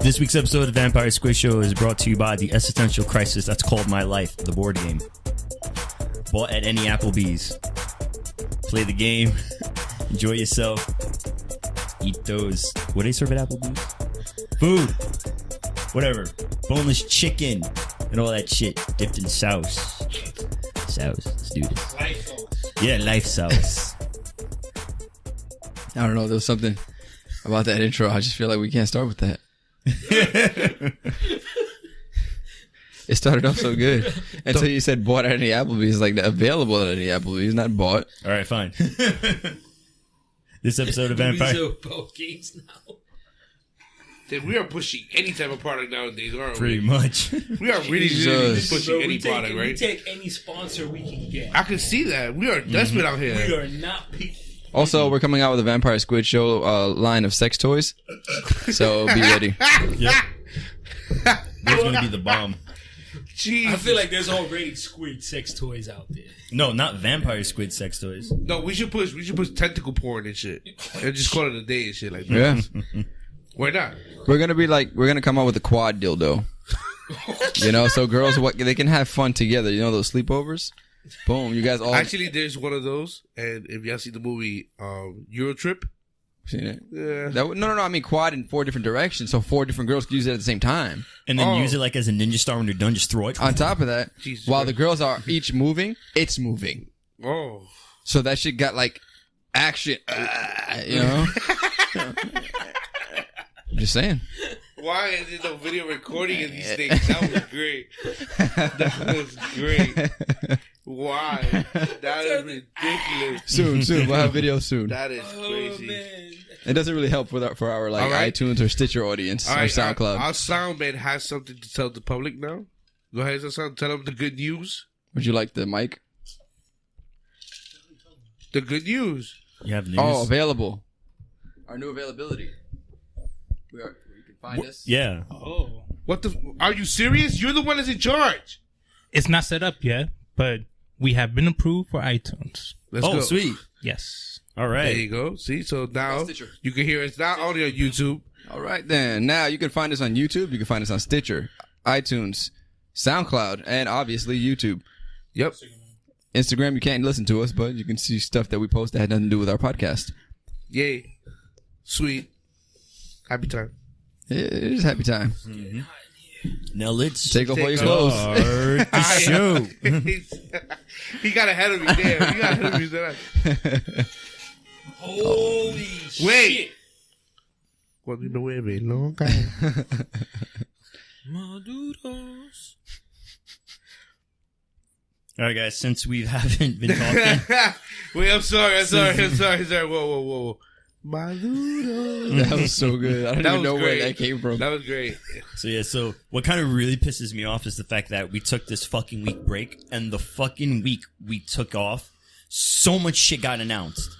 This week's episode of Vampire Squid Show is brought to you by the existential crisis that's called My Life, the board game. Bought at any Applebee's. Play the game. Enjoy yourself. Eat those. What do they serve at Applebee's? Food. Whatever. Boneless chicken. And all that shit. Dipped in sauce. Sauce. Let's do this. Life sauce. Yeah, life sauce. I don't know. There was something about that intro. I just feel like we can't start with that. It started off so good until you said bought at any Applebee's. Like available at any Applebee's, not bought. All right, fine. This episode of Vampire. Games now. Dude, we are pushing any type of product nowadays, aren't Pretty we? much. We are really pushing any product, right? We take any sponsor we can get. I can see that. We are desperate out here. We are not picky. Also, we're coming out with a Vampire Squid Show line of sex toys. So be ready. Yep. There's going to be the bomb. Jeez. I feel like there's already Squid sex toys out there. No, not vampire squid sex toys. No, we should push tentacle porn and shit. And just call it a day and shit like that. Yeah. Why not? We're gonna come out with a quad dildo. You know, so girls they can have fun together. You know those sleepovers? Boom, you guys all Actually, there's one of those. And if y'all see the movie Euro Trip. seen it? Yeah. No. I mean quad in 4 different directions, so 4 different girls can use it at the same time. And then use it like as a ninja star when you're done, just throw it. On top of that, Jesus while Christ. the girls are each moving, it's moving. Oh. So that shit got like action, you know? I'm just saying. Why is there no video recording of these things? That was great. That was great. Why? That is ridiculous. Soon. We'll have video soon. That is crazy. Man. It doesn't really help for our like All right. iTunes or Stitcher audience All or right, SoundCloud. our sound man has something to tell the public now. Go ahead, son. Tell them the good news. Would you like the mic? The good news. You have news. Oh, available. Our new availability. You can find us. Yeah. Oh. What the? Are you serious? You're the one that's in charge. It's not set up yet, but we have been approved for iTunes. Let's Oh, go. sweet. Yes. All There right. you go. See, so now Stitcher. you can hear us not only on YouTube. All right, then. Now you can find us on YouTube. You can find us on Stitcher, iTunes, SoundCloud, and obviously YouTube. Yep. Instagram, you can't listen to us, but you can see stuff that we post that had nothing to do with our podcast. Yay. Sweet. Happy time. It is happy time. Now let's Take off all your Take clothes. start the show. He got ahead of me. Damn. He got ahead of me. There. Holy Wait. shit. Cuando no bebe, no. Maduros. All right, guys. Since we haven't been talking, Wait, I'm sorry. Whoa. Maduro. That was so good. I don't That even was know where great. that came from. That was great. so what kind of really pisses me off is the fact that we took this fucking week break, and the fucking week we took off, so much shit got announced.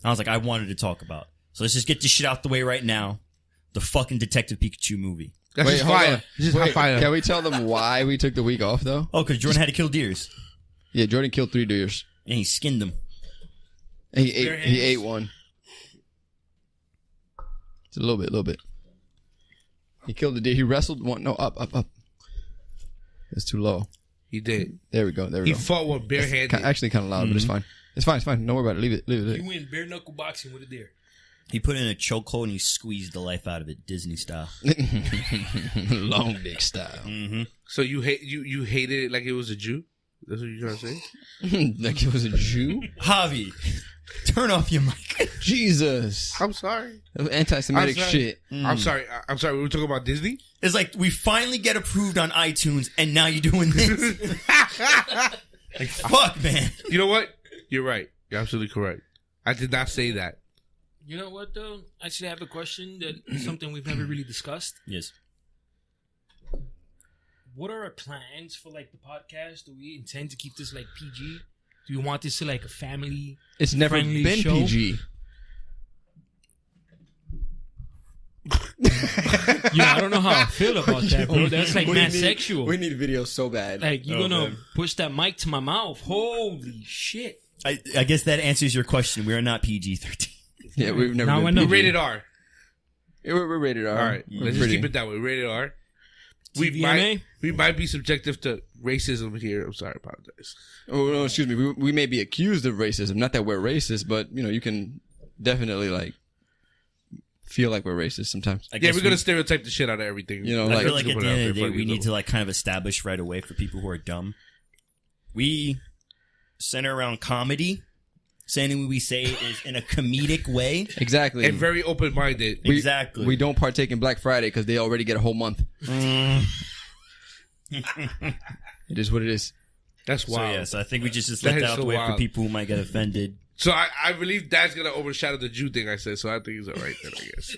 I was like, I wanted to talk about. So let's just get this shit out the way right now. The fucking Detective Pikachu movie. That's Wait, just hold fire. on. Just Wait, fire. can we tell them why we took the week off, though? Oh, because Jordan had to kill deers. Yeah, Jordan killed 3 deers. And he skinned them. He ate one. It's a little bit. He killed the deer. He wrestled one. No, up. It's too low. He did. There we go. He fought one barehanded. Actually kind of loud, but it's fine. It's fine. Don't worry about it. Leave it. You went bare knuckle boxing with a deer. He put it in a chokehold and he squeezed the life out of it, Disney style. Long dick style. So you hated it like it was a Jew? That's what you're trying to say? Like it was a Jew? Javi, turn off your mic. Jesus. I'm sorry. Anti-Semitic I'm sorry. shit. I'm sorry. We were talking about Disney? It's like we finally get approved on iTunes and now you're doing this. Like, fuck, man. You know what? You're right. You're absolutely correct. I did not say that. You know what, though? Actually, I have a question that is something we've never really discussed. Yes. What are our plans for, like, the podcast? Do we intend to keep this, like, PG? Do you want this to, like, a family? It's never friendly been show? PG. Yo, I don't know how I feel about that, bro. That's like mad sexual. We need video so bad. Like, you're Oh, gonna man. push that mic to my mouth. Holy shit. I guess that answers your question. We are not PG-13. Yeah, we've never Now I been know. We're PG. rated R. Yeah, we're rated R. All right, We're let's just pretty. keep it that way. Rated R. We TVMA? might be subjective to racism here. I'm sorry, I apologize. Oh no, excuse me. We may be accused of racism. Not that we're racist, but you can definitely like feel like we're racist sometimes. I Yeah, guess we're gonna stereotype the shit out of everything. You know, I like- feel like at the end of the day, we need need to like kind of establish right away for people who are dumb. We center around comedy. So anything we say is in a comedic way. Exactly. and very open minded. Exactly. We don't partake in Black Friday because they already get a whole month. It is what it is. That's So wild. yeah, so I think we just That let is that out so the way for wild. people who might get offended. So I believe that's gonna overshadow the Jew thing I said. So I think he's alright then, I guess.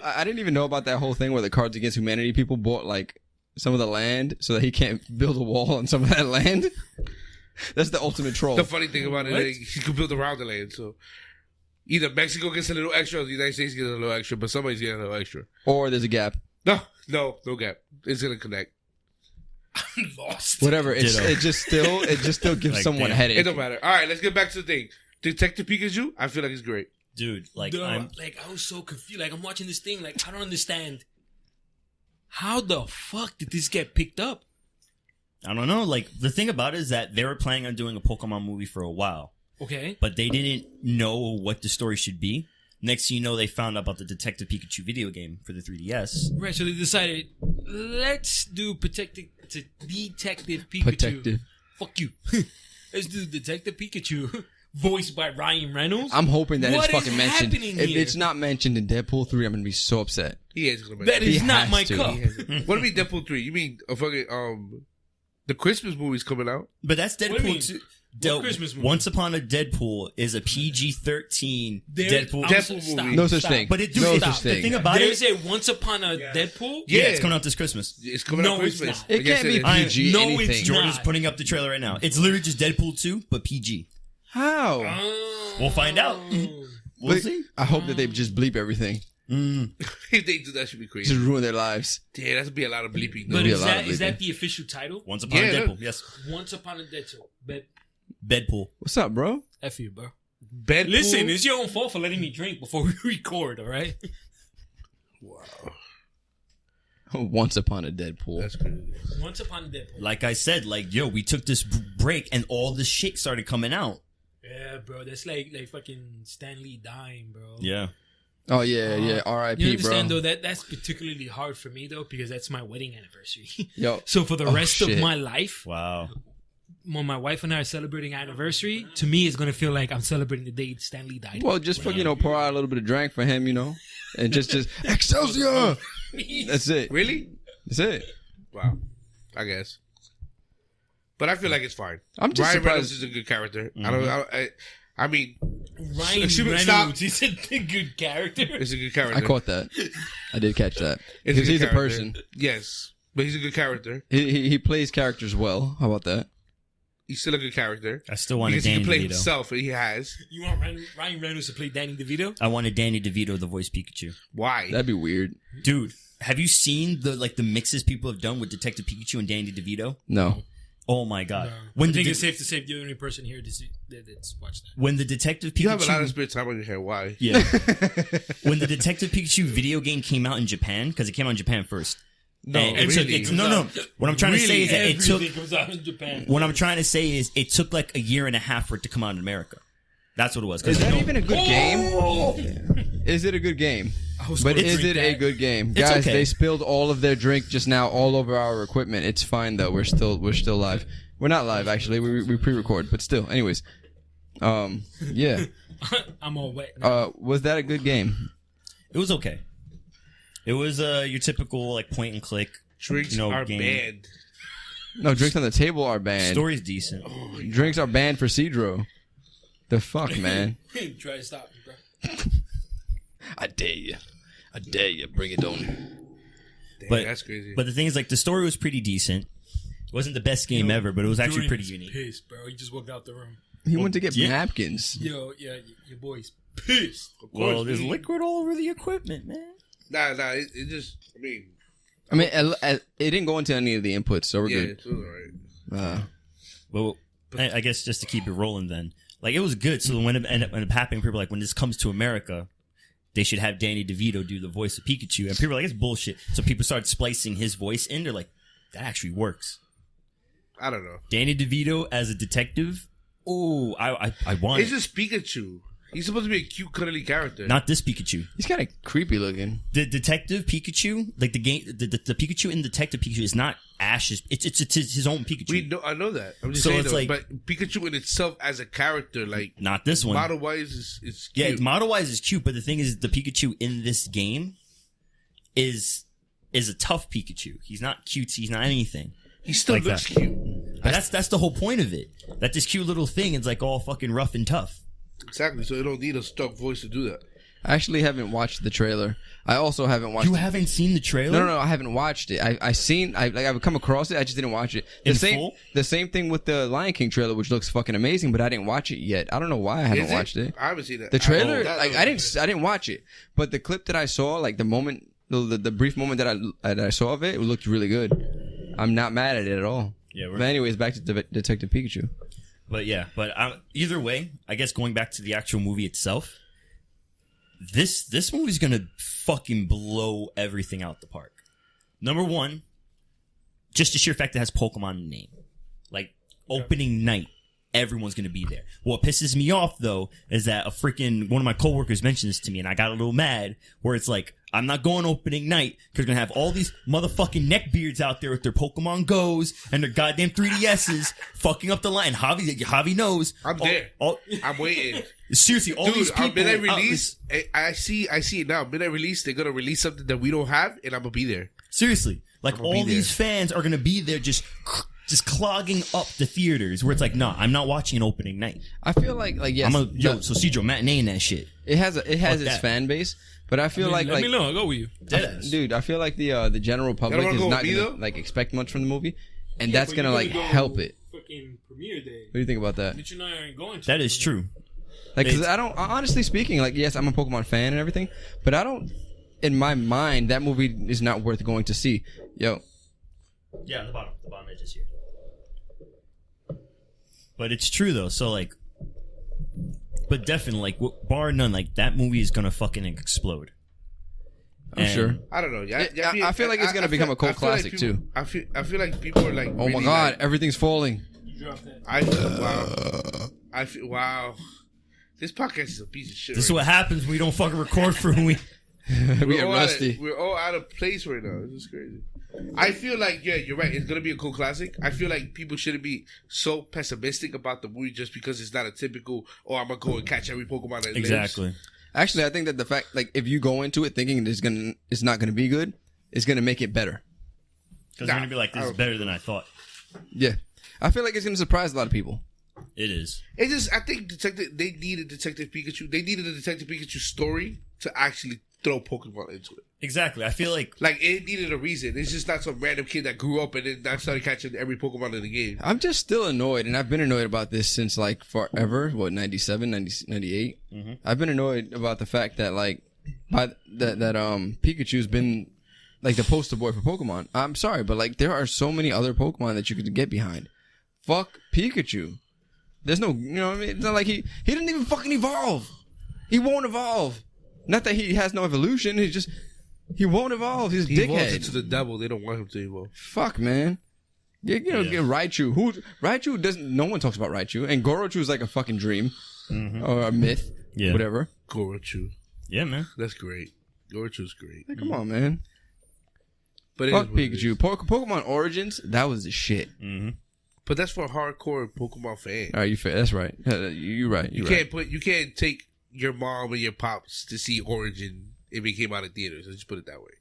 I didn't even know about that whole thing where the Cards Against Humanity people bought like some of the land so that he can't build a wall on some of that land. That's the ultimate troll. The funny thing about it, like, he could build around the land. So either Mexico gets a little extra, or the United States gets a little extra, but somebody's getting a little extra. Or there's a gap. No gap. It's gonna connect. I'm lost. Whatever. It Ditto. just still gives Like, someone a damn. headache. It don't matter. All right, let's get back to the thing. Detective Pikachu, I feel like it's great. Dude, like Duh, I'm like, I was so confused. Like, I'm watching this thing. Like, I don't understand. How the fuck did this get picked up? I don't know. Like the thing about it is that they were planning on doing a Pokemon movie for a while, Okay. but they didn't know what the story should be. Next thing you know, they found out about the Detective Pikachu video game for the 3DS. Right, so they decided, let's do Detective Pikachu. Protective. Fuck you. Let's do Detective Pikachu, voiced by Ryan Reynolds. I'm hoping that What it's is fucking mentioned. happening If here? it's not mentioned in Deadpool 3, I'm gonna be so upset. He is gonna That He is not has my to. cup. What do you mean Deadpool 3? You mean a fucking the Christmas movie's coming out? But that's What do you mean? Deadpool 2. What Christmas movie? Once Upon a Deadpool is a PG-13 Deadpool. Deadpool movie. No such thing. But it, dude, no it- such the thing. thing about There's it, a Once Upon a Deadpool? yeah, it's coming out this Christmas. It's coming No, out it's Christmas. not. It Yes, can't be is. PG No, anything. it's Jordan's not. putting up the trailer right now. It's literally just Deadpool 2, but PG. How? Oh. We'll find out. We'll But see. I hope that they just bleep everything. If they do that, should be crazy. Just ruin their lives. Yeah, that's be a lot of bleeping. But be a is lot that, of is that bleeping. the official title? Once Upon a Yeah, Deadpool, look. yes. Once Upon a Deadpool. But Deadpool. What's up, bro? F you, bro. Deadpool. Listen, it's your own fault for letting me drink before we record, all right? Once Upon a Deadpool. That's crazy. Once Upon a Deadpool. Like I said, like, yo, we took this break and all the shit started coming out. Yeah, bro. That's like fucking Stan Lee dying, bro. Yeah. Oh yeah, yeah. You R.I.P. understand bro. though that's particularly hard for me though because that's my wedding anniversary. Yo, So for the rest of shit. my life, Wow. when my wife and I are celebrating anniversary, to me it's gonna feel like I'm celebrating the day Stan Lee died. well, just for pour out a little bit of drink for him, and just Excelsior. That's it. Really? That's it. Wow. I guess. But I feel like it's fine. I'm just Ryan surprised. Reynolds is a good character. I mean, Ryan Stop. Reynolds is a good character. it's a good character. I caught that. I did catch that. It's Because good he's a character. person. Yes, but he's a good character. He plays characters well. How about that? He's still a good character. I still wanted Because he Danny can play DeVito. himself, and he has. You want Ryan Reynolds to play Danny DeVito? I wanted Danny DeVito to voice Pikachu. Why? That'd be weird. Dude, have you seen the mixes people have done with Detective Pikachu and Danny DeVito? No. Oh my god. I When think the it's safe to say you're the only person here that's watched that. when the Detective Pikachu you have a lot of spare time on your hair. Why? Yeah. When the Detective Pikachu video game came out in Japan, because it came out in Japan first. No, And it took- really? it's- no. What I'm trying to say is that it took. Everything comes out in Japan. What I'm trying to say is it took like a year and a half for it to come out in America. That's what it was. 'Cause Is that no- even a good game? Is it a good game? But is it a good game? It's Guys, okay. they spilled all of their drink just now all over our equipment. It's fine though. We're still live. We're not live actually. We pre-record, but still. Anyways, yeah. I'm all wet. Now. Was that a good game? It was okay. It was your typical like point and click. Drinks are game. banned. No, drinks on the table are banned. Story's decent. Drinks are banned for Cedro. The fuck, man. Try to stop me, bro. I dare you. I dare you. Bring it on. Damn, But- that's crazy. But the thing is, like, the story was pretty decent. It wasn't the best game ever, but it was actually pretty Dorian's unique. Pissed, bro. He just walked out the room. He went to get Yeah. napkins. Yo, yeah, your boy's pissed. Of Well, course, there's man. liquid all over the equipment, man. Nah. It just. It didn't go into any of the inputs, so we're yeah, good. it was alright. Well, I guess just to keep it rolling then. Like, it was good. So when it ended up happening, people were like, when this comes to America, they should have Danny DeVito do the voice of Pikachu. And people were like, it's bullshit. So people started splicing his voice in. They're like, that actually works. I don't know. Danny DeVito as a detective. Oh, I want It's just Pikachu. He's supposed to be a cute, cuddly character. Not this Pikachu. He's kind of creepy looking. The Detective Pikachu, like the game, the Pikachu in Detective Pikachu is not Ash's. It's his own Pikachu. I know that. I'm just So saying, it's though, like- but Pikachu in itself as a character, like Not this one. model wise, is Yeah, cute. model wise is cute, but the thing is, the Pikachu in this game is a tough Pikachu. He's not cute. He's not anything. He still like looks that. cute. But that's the whole point of it. That this cute little thing is like all fucking rough and tough. Exactly. So you don't need a stuck voice to do that. I actually haven't watched the trailer. I also haven't watched. You haven't seen the trailer? No, I haven't watched it. I've come across it. I just didn't watch it. In full? The same thing with the Lion King trailer, which looks fucking amazing, but I didn't watch it yet. I don't know why I haven't watched it. I haven't seen that. The trailer, I didn't watch it, but the clip that I saw, like the moment, the brief moment that I saw of it, it looked really good. I'm not mad at it at all. Yeah. But anyways, back to Detective Pikachu. But yeah, either way, I guess going back to the actual movie itself, this movie's gonna fucking blow everything out the park. Number one, just the sheer fact that it has Pokemon in the name. Like, opening night, everyone's gonna be there. What pisses me off, though, is that one of my coworkers mentioned this to me, and I got a little mad, where it's like, I'm not going opening night, because we're gonna have all these motherfucking neckbeards out there with their Pokemon Go's and their goddamn 3DSs fucking up the line. Javi knows. I'm there. I'm waiting. Seriously, all these Dude, people. midnight release. I see it now. Midnight release. They're gonna release something that we don't have, and I'm gonna be there. Seriously, like gonna all be these fans are gonna be there, just clogging up the theaters. Where it's like, no, I'm not watching an opening night. I feel like yes, So Cedro matinee in that shit. it has its that. fan base, but I feel Let me know. I'll go with you. dude, I feel like the general public wanna is go not with me, gonna though? like expect much from the movie, and Yeah, that's but gonna you're like go help it. Fucking premiere day. What do you think about that? But you know I ain't going to. That is true. Like, cause It's- honestly speaking, like, yes, I'm a Pokemon fan and everything, but I don't, in my mind, that movie is not worth going to see. Yo, Yeah, the bottom edge is here. But it's true though. So like, but definitely, like, bar none, like that movie is gonna fucking explode. I'm sure. I don't know. I feel like it's gonna become a cult classic people, too. I feel like people are like. Oh my really, god, like, everything's falling. You dropped that. I feel wow. This podcast is a piece of shit. This is right what happens when we don't fucking record for a week. We are all rusty. we're all out of place right now. This is crazy. I feel like, yeah, you're right. It's gonna be a cool classic. I feel like people shouldn't be so pessimistic about the movie just because it's not a typical. Oh, I'm gonna go and catch every Pokemon that lives. Exactly. Actually, I think that the fact, like, if you go into it thinking it's not gonna be good, it's gonna make it better. Because you're gonna be like, this is better than I thought. Yeah, I feel like it's gonna surprise a lot of people. It is. It's just, I think they needed Detective Pikachu. They needed a Detective Pikachu story to actually throw Pokemon into it. Exactly. I feel like Like, it needed a reason. It's just not some random kid that grew up and then that started catching every Pokemon in the game. I'm just still annoyed, and I've been annoyed about this since like forever. What, 97, 98? I've been annoyed about the fact that like Pikachu's been like the poster boy for Pokemon. I'm sorry, but like there are so many other Pokemon that you could get behind. Fuck Pikachu. There's no, you know what I mean? It's not like he didn't even fucking evolve. He won't evolve. Not that he has no evolution. He won't evolve. He's a He evolves dickhead. into the devil. They don't want him to evolve. Fuck, man. Get Raichu. Raichu doesn't. No one talks about Raichu, and Gorochu is like a fucking dream or a myth. Yeah. Whatever. Gorochu. yeah, man. That's great. Gorochu's great. Like, come on, man. But it Fuck is what it Pikachu. is. Pokemon Origins. That was the shit. But that's for hardcore Pokemon fans. All right, you fair. That's right. You're right. You can't take your mom and your pops to see Origin if it came out of theaters. Let's just put it that way.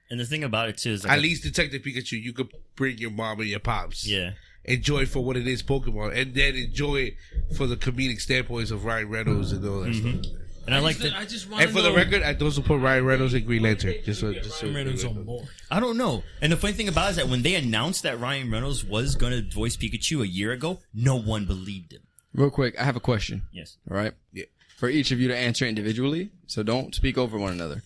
And the thing about it too is like At least Detective Pikachu, you could bring your mom and your pops. yeah. Enjoy it for what it is, Pokemon, and then enjoy it for the comedic standpoints of Ryan Reynolds and all that stuff. And I like I that. just want And for the record, I don't support Ryan Reynolds and Green Lantern. Just so Ryan Reynolds on board. I don't know. And the funny thing about it is that when they announced that Ryan Reynolds was gonna voice Pikachu a year ago, no one believed him. Real quick, I have a question. Yes. All right. Yeah. For each of you to answer individually, so don't speak over one another.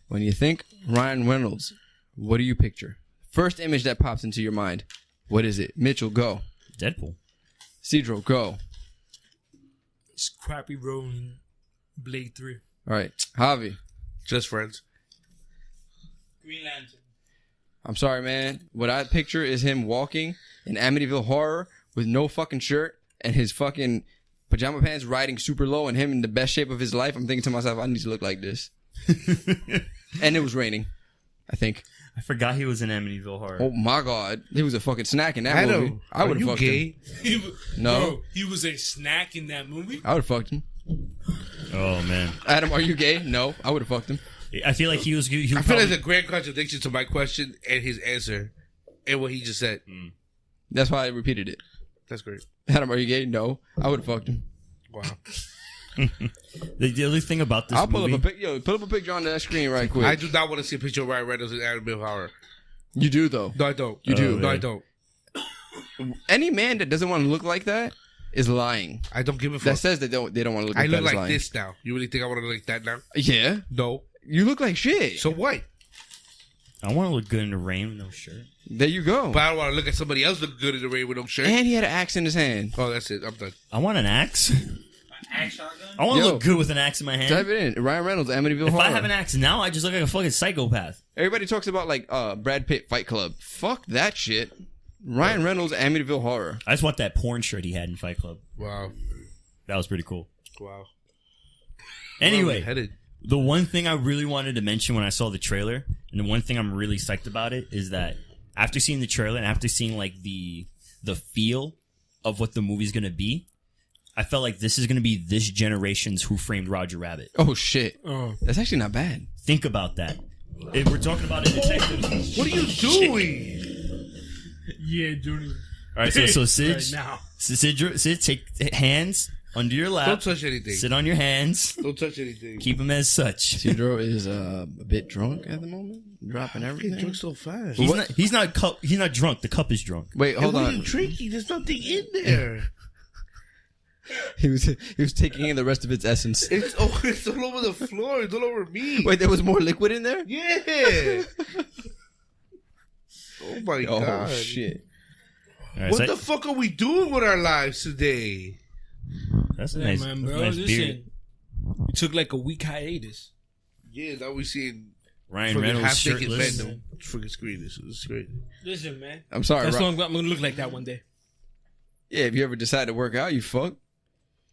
When you think Ryan Reynolds, what do you picture? First image that pops into your mind. What is it? Mitchell, go. Deadpool. Cedro, go. It's crappy rolling Blade 3. All right. Javi. Just Friends. Green Lantern. I'm sorry, man. What I picture is him walking in Amityville Horror with no fucking shirt and his fucking pajama pants riding super low and him in the best shape of his life. I'm thinking to myself, I need to look like this. And it was raining, I think. I forgot he was in Amityville Horror. Oh my God. He was a fucking snack in that Adam, movie. I would have fucked him. No. Bro, he was a snack in that movie? I would have fucked him. Oh man. Adam, are you gay? No. I would have fucked him. I feel like he was. He I feel probably, there's a grand contradiction to my question and his answer and what he just said. That's why I repeated it. That's great. Adam, are you gay? No. I would have fucked him. Wow. the other thing about this I'll pull movie, up a pic. Yo, put up a picture on that screen right quick. I do not want to see a picture of Ryan Reynolds in Amityville Horror. You do though. No, I don't. You do. No, yeah. I don't. Any man that doesn't want to look like that is lying. I don't give a fuck. That says they don't want to look I like look that is like lying. this now. You really think I want to look like that now? Yeah. No. You look like shit. So what? I want to look good in the rain with no shirt. There you go. But I don't want to look at somebody else look good in the rain with no shirt. And he had an axe in his hand. Oh, that's it. I'm done. I want an axe. Axe shotgun? I want to Yo. look good with an axe in my hand. Type it in. Ryan Reynolds, Amityville If Horror. I have an axe now, I just look like a fucking psychopath. Everybody talks about like Brad Pitt Fight Club. Fuck that shit. Ryan Reynolds, Amityville Horror. I just want that porn shirt he had in Fight Club. Wow. That was pretty cool. Wow. Anyway, Headed. the one thing I really wanted to mention when I saw the trailer, and the one thing I'm really psyched about it, is that after seeing the trailer and after seeing like the feel of what the movie's gonna be, I felt like this is gonna be this generation's Who Framed Roger Rabbit. Oh shit. Oh. That's actually not bad. Think about that. If we're talking about a detective. What are you doing? Yeah, Johnny. All right, so Sid, Right now. Sid, take hands under your lap. Don't touch anything. Sit on your hands. Don't touch anything. Keep them as such. Cedro is a bit drunk at the moment. Dropping Get everything. drunk so fast. He's not drunk. The cup is drunk. Wait, hold What are you on. drinking? There's nothing in there. He was taking in the rest of its essence. It's all over the floor. It's all over me. Wait, there was more liquid in there? Yeah. Oh my Oh god. shit. All right, What so the fuck are we doing with our lives today? that's a Yeah, nice, man, that's bro. a nice beard. Listen. We took like a week hiatus. Yeah, now we seeing Ryan fucking Reynolds half naked men. shirtless. Don't freaking screen this. This is great. Listen, man. I'm sorry, That's Rob. long I'm gonna look like that one day. Yeah, if you ever decide to work out, you fuck.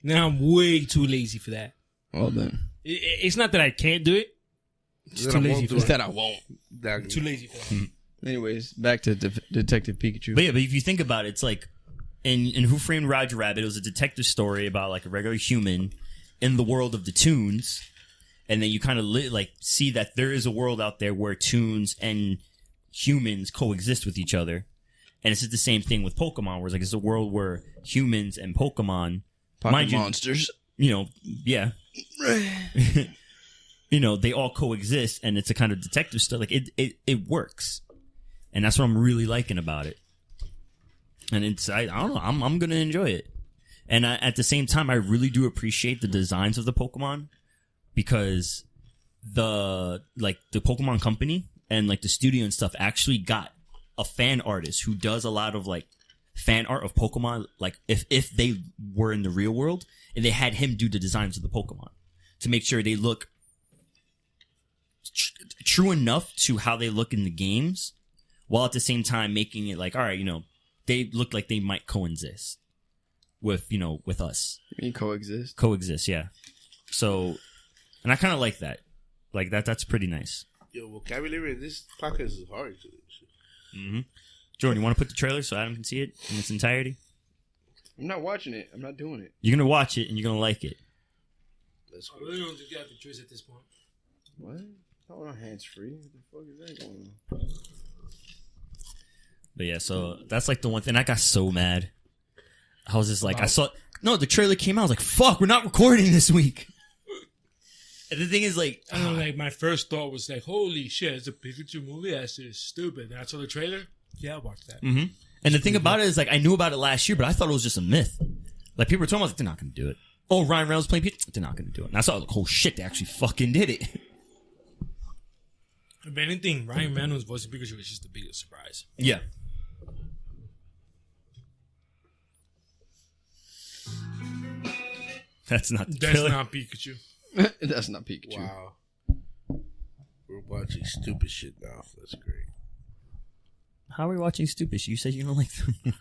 Now I'm way too lazy for that. Well then. It's not that I can't do it. It's Then too I lazy won't for do It's that. that I won't. That- Too lazy for that. Anyways, back to Detective Pikachu. But yeah, but if you think about it, it's like in Who Framed Roger Rabbit, it was a detective story about like a regular human in the world of the Toons, and then you kind of like see that there is a world out there where Toons and humans coexist with each other, and it's just the same thing with Pokemon, where it's like it's a world where humans and Pokemon, mind you, monsters. you know, yeah. You know, they all coexist, and it's a kind of detective stuff. Like it works, and that's what I'm really liking about it. And it's I don't know, I'm gonna enjoy it. And at the same time, I really do appreciate the designs of the Pokemon, because the Pokemon company and like the studio and stuff actually got a fan artist who does a lot of like fan art of Pokemon. Like if they were in the real world, and they had him do the designs of the Pokemon to make sure they look true enough to how they look in the games, while at the same time making it like, all right, you know, they look like they might coexist with, you know, with us. You mean coexist? Coexist, yeah. So, and I kind of like that. Like that's pretty nice. Yo, vocabulary in this podcast is hard. Mm-hmm. Jordan, you want to put the trailer so Adam can see it in its entirety? I'm not watching it. I'm not doing it. You're gonna watch it and you're gonna like it. That's I really don't think you have the choice at this point. What? Oh, hands free. What the fuck is that going on? But yeah, so that's like the one thing. I got so mad. I was just like, the trailer came out. I was like, fuck, we're not recording this week. And the thing is, like, Like my first thought was like, holy shit, it's a Pikachu movie. That's just stupid. And I saw the trailer. Yeah, I watched that. mm-hmm. And the thing about it is, like, I knew about it last year, but I thought it was just a myth. Like, people were talking about, like, they're not going to do it. Oh, Ryan Reynolds playing Pikachu. They're not going to do it. And I saw, like, oh shit, they actually fucking did it. If anything, Ryan Reynolds voicing Pikachu is just the biggest surprise. Yeah. That's not the That's killer. not Pikachu. That's not Pikachu. Wow. We're watching stupid shit now. That's great. How are we watching stupid shit? You said you don't like the movie.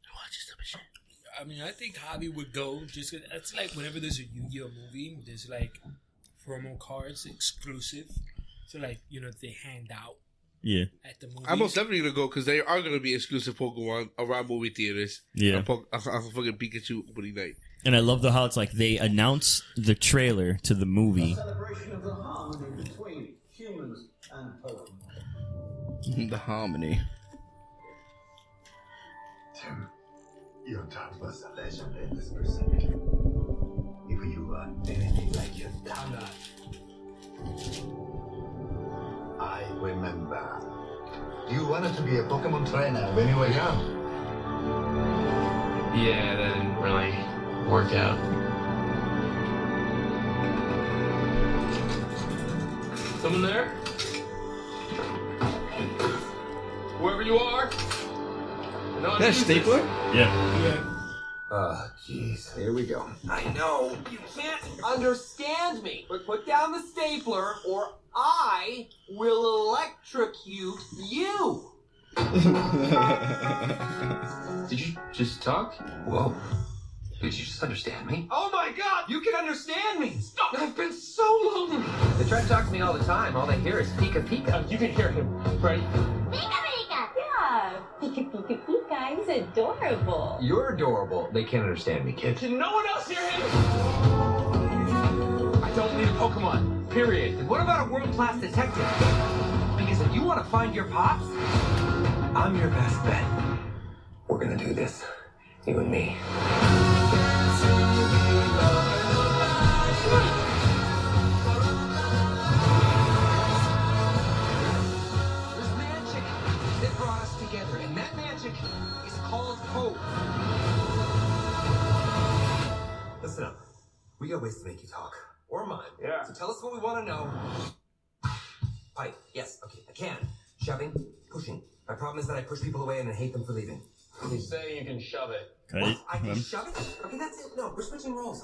We're watching stupid shit. I mean, I think Hobby would go just 'cause that's like whenever there's a Yu-Gi-Oh movie, there's like promo cards exclusive. So like, they hand out Yeah. at the movie. I'm most definitely gonna go because they are gonna be exclusive Pokemon around movie theaters. Yeah. On fucking Pikachu opening night. And I love how it's like they announce the trailer to the movie. Celebration of the harmony between humans and Pokemon. The harmony. Tim, your dad was a legend in this pursuit. If you are anything like your dad, I remember. You wanted to be a Pokemon trainer when you were young. Yeah, that didn't really work out. Someone there? Whoever you are. That's Stapler? Yeah. Ah, jeez. Here we go. I know. You can't understand me. But put down the stapler or I will electrocute you. Did you just talk? Whoa. Did you just understand me? Oh my god, you can understand me. Stop. I've been so lonely. They try to talk to me all the time. All they hear is Pika Pika. You can hear him, right? Pika Pika! Yeah, Pika Pika Pika. He's adorable. You're adorable. They can't understand me, kid. Can no one else hear him? I don't need a Pokemon. Period. And what about a world-class detective? Because if you want to find your pops, I'm your best bet. We're gonna do this. You and me. There's magic that brought us together, and that magic is called hope. Listen up. We got ways to make you talk. Or mine. Yeah. So tell us what we want to know. Fight. Yes. Okay. I can. Shoving. Pushing. My problem is that I push people away and I hate them for leaving. You say you can shove it. Cut What? it. I can shove it? Okay, that's it. No, we're switching roles.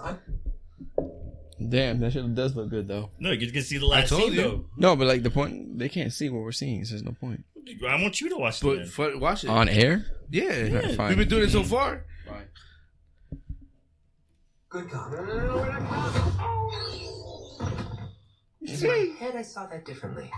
Damn, that shit does look good though. No, you can see the last told scene you. though. No, but like the point, they can't see what we're seeing, so there's no point. I want you to watch But it. watch it. On air? Yeah. Alright, fine. We've been doing it so far. Fine. Good cop. No, we're not In my head, I saw that differently.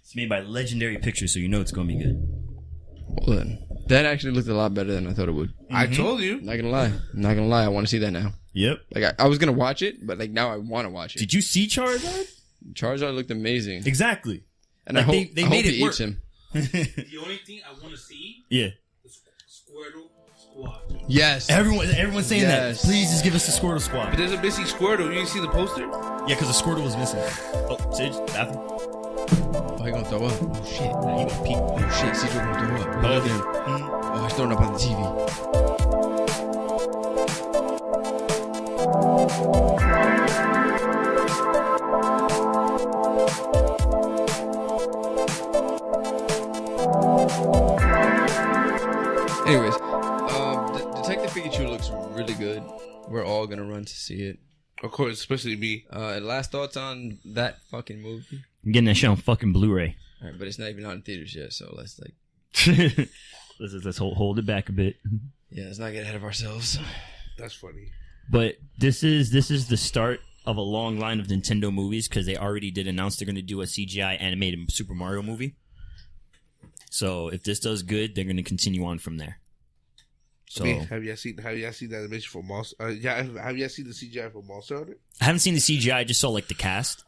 It's made by Legendary Pictures, so you know it's gonna be good. Well then, that actually looked a lot better than I thought it would. I told you. Not gonna lie. Not gonna lie. I want to see that now. Yep. Like I was gonna watch it, but like now I want to watch it. Did you see Charizard? Charizard looked amazing, Exactly. and Like, I hope they I made hope it he work. eats him. The only thing I want to see Yeah. is Squirtle Squad. Yes. Everyone's saying Yes. that. Please just give us the Squirtle But Squad. there's a missing Squirtle. You didn't see the poster? Yeah, because the Squirtle was missing. Oh, Sage, bathroom. Oh, he gonna throw up. Oh shit. Nah, you gonna peek. Oh shit. CJ gonna throw up. Oh, Look at him. Mhm. Oh, he's throwing up on the TV. Anyways, Detective Pikachu looks really good. We're all gonna run to see it. Of course, especially me. Last thoughts on that fucking movie? I'm getting that shit on fucking Blu-ray. All right, but it's not even out in theaters yet, so let's like, let's hold it back a bit. yeah, let's not get ahead of ourselves. That's funny. But this is the start of a long line of Nintendo movies because they already did announce they're going to do a CGI animated Super Mario movie. So if this does good, they're going to continue on from there. So Have you seen the animation for Monster? Have you seen the CGI for Monster Hunter? I haven't seen the CGI. I just saw like the cast.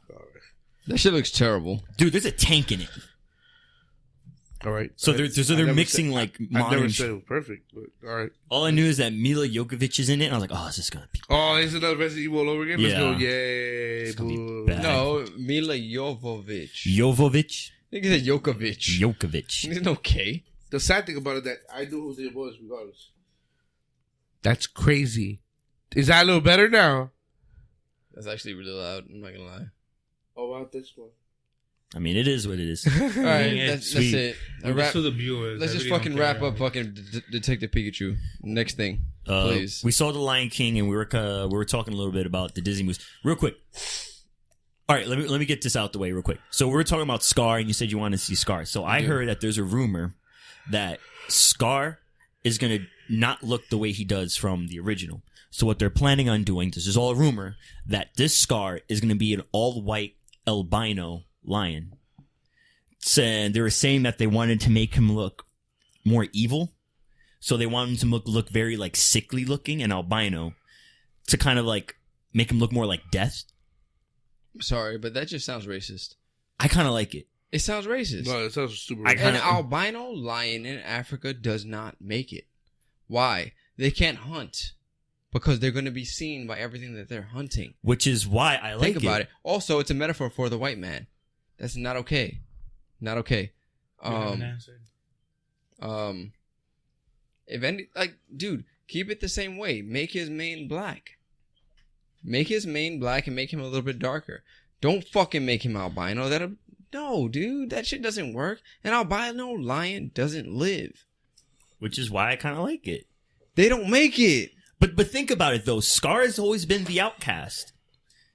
That shit looks terrible. Dude, there's a tank in it. All right. So they're mixing like I never modern. said it was perfect, but all right. All I knew is that Mila Jovovich is in it. And I was like, oh, is this gonna be? Oh, it's another Resident Evil all over again. Let's Yeah. go! Yay! It's gonna be Boo. bad. No, Mila Jovovich. Jovovich. Nigga said Jokovic. Jokovic. There's no K. The sad thing about it that I knew who it was regardless. That's crazy. Is that a little better now? That's actually really loud. I'm not gonna lie. Oh, about this one. I mean, it is what it is. All right, that's it. Just for the viewers. Let's just fucking wrap up fucking Detective Pikachu. Next thing, please. We saw The Lion King, and we were talking a little bit about the Disney movies. Real quick. All right, let me get this out the way real quick. So we were talking about Scar, and you said you wanted to see Scar. So I heard that there's a rumor that Scar is going to not look the way he does from the original. So what they're planning on doing, this is all a rumor, that this Scar is going to be an all-white albino lion. And they were saying that they wanted to make him look more evil. So they wanted him to look very like sickly looking and albino to kind of like make him look more like death. Sorry, but that just sounds racist. I kind of like it. It sounds racist. No, it sounds stupid. An albino lion in Africa does not make it. Why? They can't hunt. Because they're going to be seen by everything that they're hunting. Which is why I like it. Think about it. Also, it's a metaphor for the white man. That's not okay. Not okay. If any, like, dude, keep it the same way. Make his mane black. Make his mane black and make him a little bit darker. Don't fucking make him albino. No, dude, that shit doesn't work. An albino lion doesn't live. Which is why I kind of like it. They don't make it. But think about it though. Scar has always been the outcast,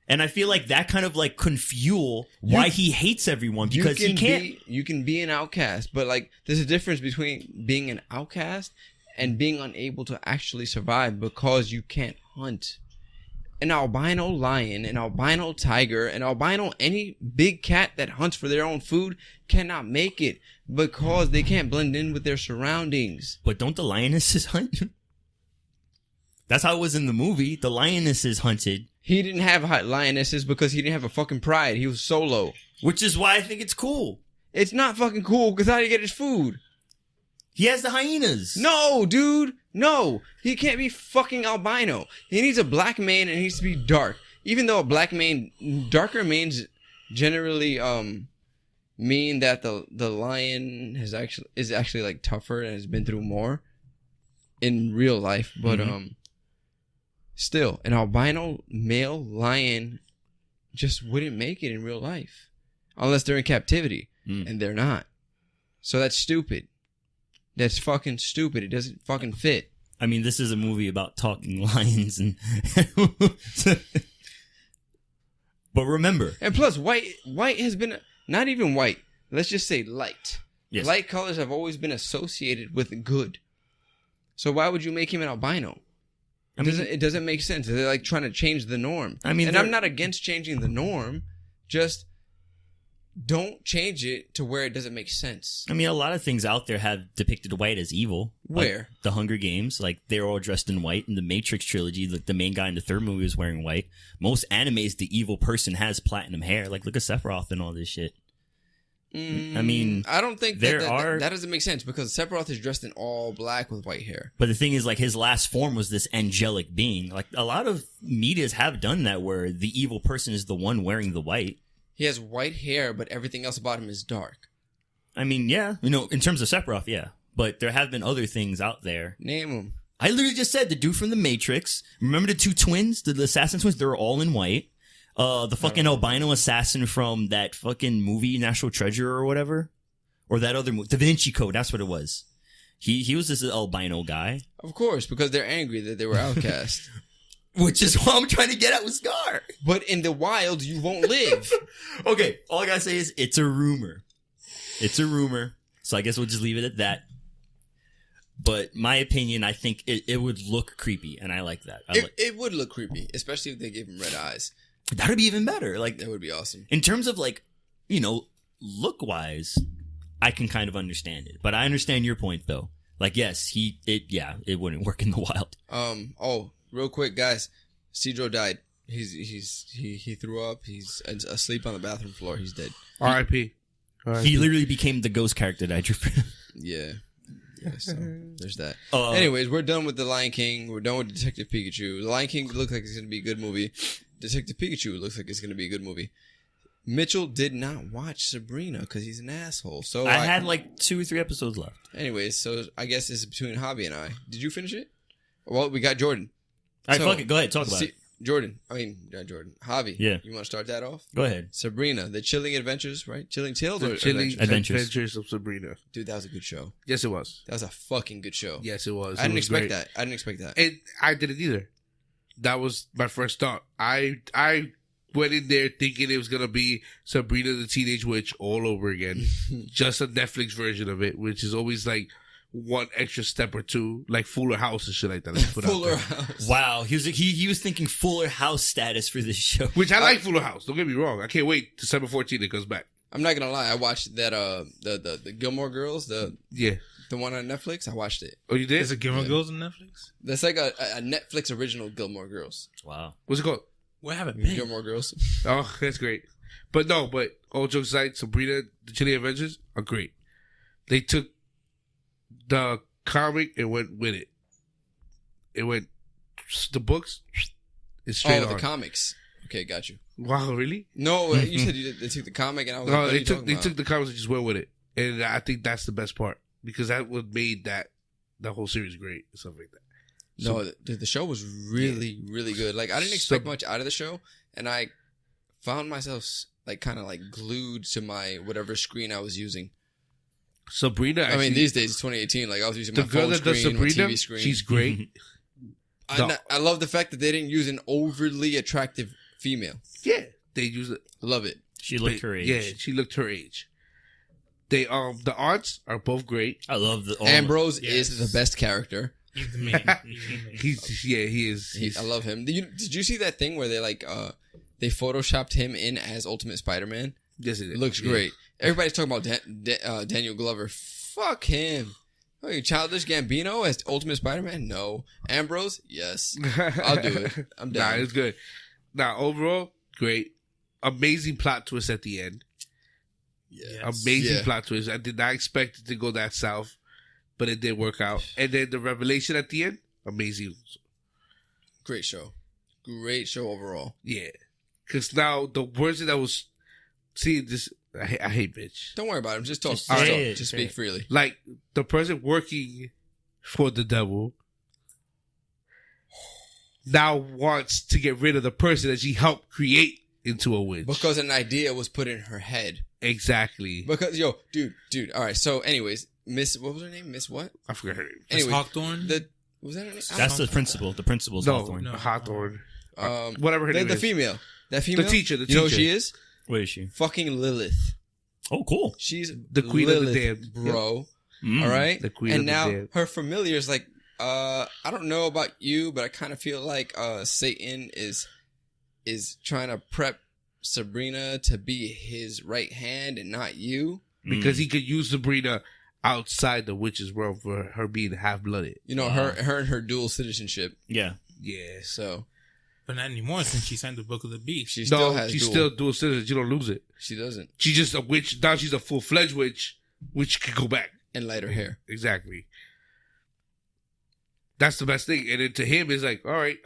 and I feel like that kind of like can fuel why he hates everyone because he can't. You can be an outcast, but like there's a difference between being an outcast and being unable to actually survive because you can't hunt. An albino lion, an albino tiger, an albino any big cat that hunts for their own food cannot make it because they can't blend in with their surroundings. But don't the lionesses hunt? That's how it was in the movie. The lionesses hunted. He didn't have lionesses because he didn't have a fucking pride. He was solo. Which is why I think it's cool. It's not fucking cool because how do you get his food? He has the hyenas. No, dude. No. He can't be fucking albino. He needs a black mane and it needs to be dark. Even though a black mane, darker manes generally mean that the lion is actually like tougher and has been through more in real life. But still, an albino male lion just wouldn't make it in real life. Unless they're in captivity. And they're not. So that's stupid. That's fucking stupid. It doesn't fucking fit. I mean, this is a movie about talking lions and... But remember... And plus, white has been... Not even white. Let's just say light. Yes. Light colors have always been associated with good. So why would you make him an albino? It doesn't make sense. They're like trying to change the norm. I mean, and I'm not against changing the norm. Just don't change it to where it doesn't make sense. I mean, a lot of things out there have depicted white as evil. Where? Like the Hunger Games, like they're all dressed in white. In the Matrix trilogy, like the main guy in the third movie was wearing white. Most animes, the evil person has platinum hair. Like look at Sephiroth and all this shit. I mean, I don't think that doesn't make sense because Sephiroth is dressed in all black with white hair. But the thing is, like, his last form was this angelic being. Like, a lot of medias have done that where the evil person is the one wearing the white. He has white hair, but everything else about him is dark. I mean, yeah. You know, in terms of Sephiroth, yeah. But there have been other things out there. Name them. I literally just said the dude from the Matrix. Remember the two twins? The assassin twins? They were all in white. The fucking albino assassin from that fucking movie, National Treasure or whatever. Or that other movie. Da Vinci Code, that's what it was. He was this albino guy. Of course, because they're angry that they were outcast. Which is what I'm trying to get at with Scar. But in the wild, you won't live. Okay, all I gotta say is it's a rumor. It's a rumor. So I guess we'll just leave it at that. But my opinion, I think it would look creepy, and I like that. It would look creepy, especially if they gave him red eyes. That would be even better. Like that would be awesome. In terms of like, you know, look-wise, I can kind of understand it. But I understand your point, though. Like, yes, it wouldn't work in the wild. Oh, real quick, guys. Cedro died. He threw up. He's asleep on the bathroom floor. He's dead. R.I.P. He literally became the ghost character that I drew. Yeah. So there's that. Anyways, we're done with The Lion King. We're done with Detective Pikachu. The Lion King looks like it's going to be a good movie. Detective Pikachu looks like it's going to be a good movie. Mitchell did not watch Sabrina because he's an asshole. So I had like 2 or 3 episodes left. Anyways, so I guess it's between Javi and I. Did you finish it? Well, we got Jordan. All right, fuck it. Go ahead. Talk about it. Jordan. Javi. Yeah. You want to start that off? Go ahead. Sabrina, the Chilling Adventures, right? Chilling Tales or Chilling Adventures of Sabrina. Dude, that was a good show. Yes, it was. That was a fucking good show. Yes, it was. I didn't expect that. And I didn't either. That was my first thought. I went in there thinking it was going to be Sabrina the Teenage Witch all over again. Just a Netflix version of it, which is always like one extra step or two, like Fuller House and shit like that. Fuller House. Wow, he was thinking Fuller House status for this show. Which I like Fuller House. Don't get me wrong. I can't wait December 14th it comes back. I'm not gonna lie. I watched that the Gilmore Girls, the one on Netflix. I watched it. Oh, you did? Is it Gilmore Girls on Netflix? That's like a Netflix original Gilmore Girls. Wow. What's it called? What happened? Gilmore Girls. Oh, that's great. But all jokes aside, Sabrina the Chilling Adventures are great. They took the comic and went with it. It went the books. It's straight on. The comics. Okay, got you. Wow, really? No, you said they took the comic and I was like, what they took the comics and just went with it, and I think that's the best part because that what made that whole series great and stuff like that. No, the show was really, really good. Like, I didn't expect much out of the show, and I found myself like kind of like glued to my whatever screen I was using. Sabrina. I mean, these days it's 2018. Like, I was using my phone screen, my TV screen. She's great. I love the fact that they didn't use an overly attractive female. Yeah, they use it. Love it. She looked her age. Yeah, she looked her age. They the aunts are both great. I love Ambrose is the best character. He's the man. He is. I love him. Did you see that thing where they they photoshopped him in as Ultimate Spider-Man? Yes, it did. Looks great. Everybody's talking about Daniel Glover. Fuck him. Oh, you Childish Gambino as Ultimate Spider-Man? No. Ambrose? Yes. I'll do it. I'm down. Nah, it's good. Now, overall, great. Amazing plot twist at the end. Yes. Amazing plot twist. I did not expect it to go that south, but it did work out. And then the revelation at the end, amazing. Great show. Great show overall. Yeah. Because now the person that was seeing this, I hate bitch. Don't worry about it. Just talk. Just speak freely. Like the person working for the devil now wants to get rid of the person that she helped create into a witch. Because an idea was put in her head. Exactly. Because, dude. All right. So, anyways, what was her name? Miss what? I forgot her name. Anyway, Hawthorne? Was that her name? That's the principal. The principal's Hawthorne. No, Hawthorne. Whatever her name the is. female. That female? The teacher. You know who she is? What is she? Fucking Lilith. Oh, cool. She's the queen Lilith, of the damned, bro. All right? The queen and of the now damned. her familiar is like, I don't know about you, but I kind of feel like Satan is trying to prep Sabrina to be his right hand and not you. Because he could use Sabrina outside the witch's realm for her being half-blooded. You know, her and her dual citizenship. Yeah. Yeah. So. But not anymore since she signed the Book of the Beast. She's still dual citizen. You don't lose it. She doesn't. She's just a witch. Now she's a full-fledged witch, which could go back. And light her hair. Exactly. That's the best thing. And then to him, it's like, all right,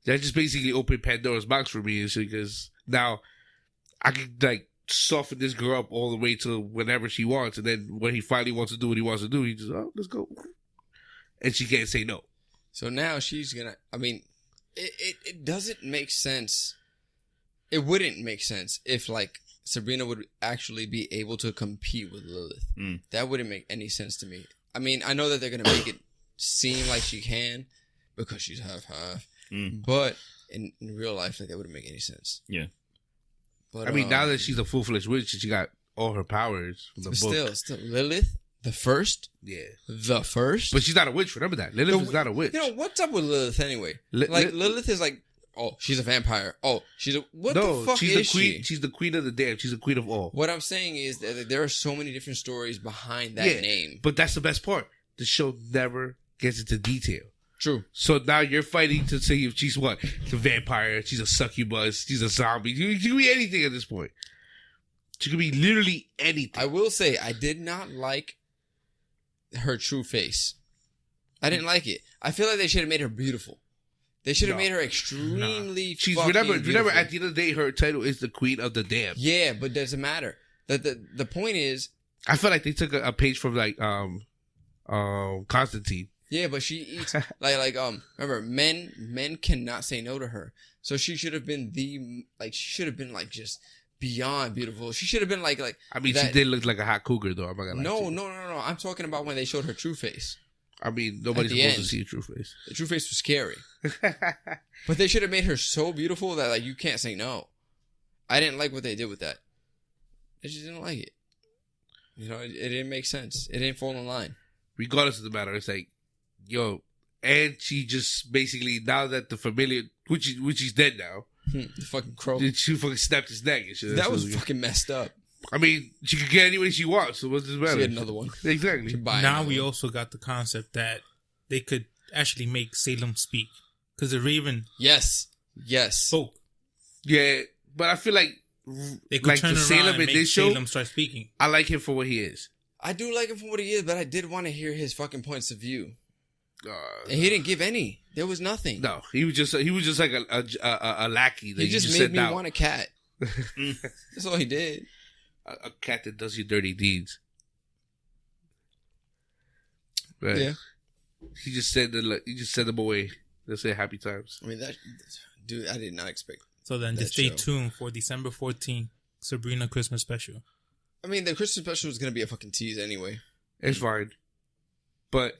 that just basically opened Pandora's box for me, because now I can like soften this girl up all the way to whenever she wants, and then when he finally wants to do what he wants to do, he just, let's go, and she can't say no. So now she's gonna. I mean, it doesn't make sense. It wouldn't make sense if like Sabrina would actually be able to compete with Lilith. That wouldn't make any sense to me. I mean, I know that they're gonna make it seem like she can because she's half, but in real life, like that wouldn't make any sense. Yeah. But I mean, now that she's a full-fledged witch, she got all her powers from the book. Still, Lilith, the first. Yeah. The first. But she's not a witch. Remember that. Lilith is not a witch. You know, what's up with Lilith anyway? Lilith is like, oh, she's a vampire. Oh, she's a... What the fuck she's is the queen. she? She's the queen of the damned. She's the queen of all. What I'm saying is that there are so many different stories behind that name. But that's the best part. The show never gets into detail. True. So now you're fighting to say if she's what? She's a vampire. She's a succubus. She's a zombie. She could be anything at this point. She could be literally anything. I will say, I did not like her true face. I didn't like it. I feel like they should have made her beautiful. They should have No. made her extremely. She's fucking remember beautiful. at the end of the day, her title is the Queen of the Damned. Yeah, but doesn't matter. The point is, I feel like they took a page from like Constantine. yeah, but she eats remember, men cannot say no to her. So she should have been just beyond beautiful. She should have been like I mean, that- she did look like a hot cougar, though. I'm not gonna lie. No, to you. no. I'm talking about when they showed her true face. I mean, nobody's At the supposed to end. see a true face. The true face was scary. But they should have made her so beautiful that like you can't say no. I didn't like what they did with that. I just didn't like it. You know, it didn't make sense. It didn't fall in line. Regardless of the matter, it's like, yo, and she just basically, now that the familiar, which he's dead now, The fucking crow. she fucking snapped his neck and shit. That was fucking messed up. I mean, she could get any way she wants, so what's this matter? She had another one. Exactly. Now we also got the concept that they could actually make Salem speak because the Raven Yes. spoke. Yeah, but I feel like They could like turn the around Salem and in make this show, Salem start speaking. I like him for what he is. I do like him for what he is, but I did want to hear his fucking points of view. And he didn't give any. There was nothing. No, he was just like a lackey. That He you just made sent me out. want a cat. That's all he did. A cat that does your dirty deeds. Right. Yeah. He just sent them away. They say happy times. I mean, dude, I did not expect. So then that just stay show. tuned for December 14th, Sabrina Christmas special. I mean, the Christmas special is going to be a fucking tease anyway. It's fine. But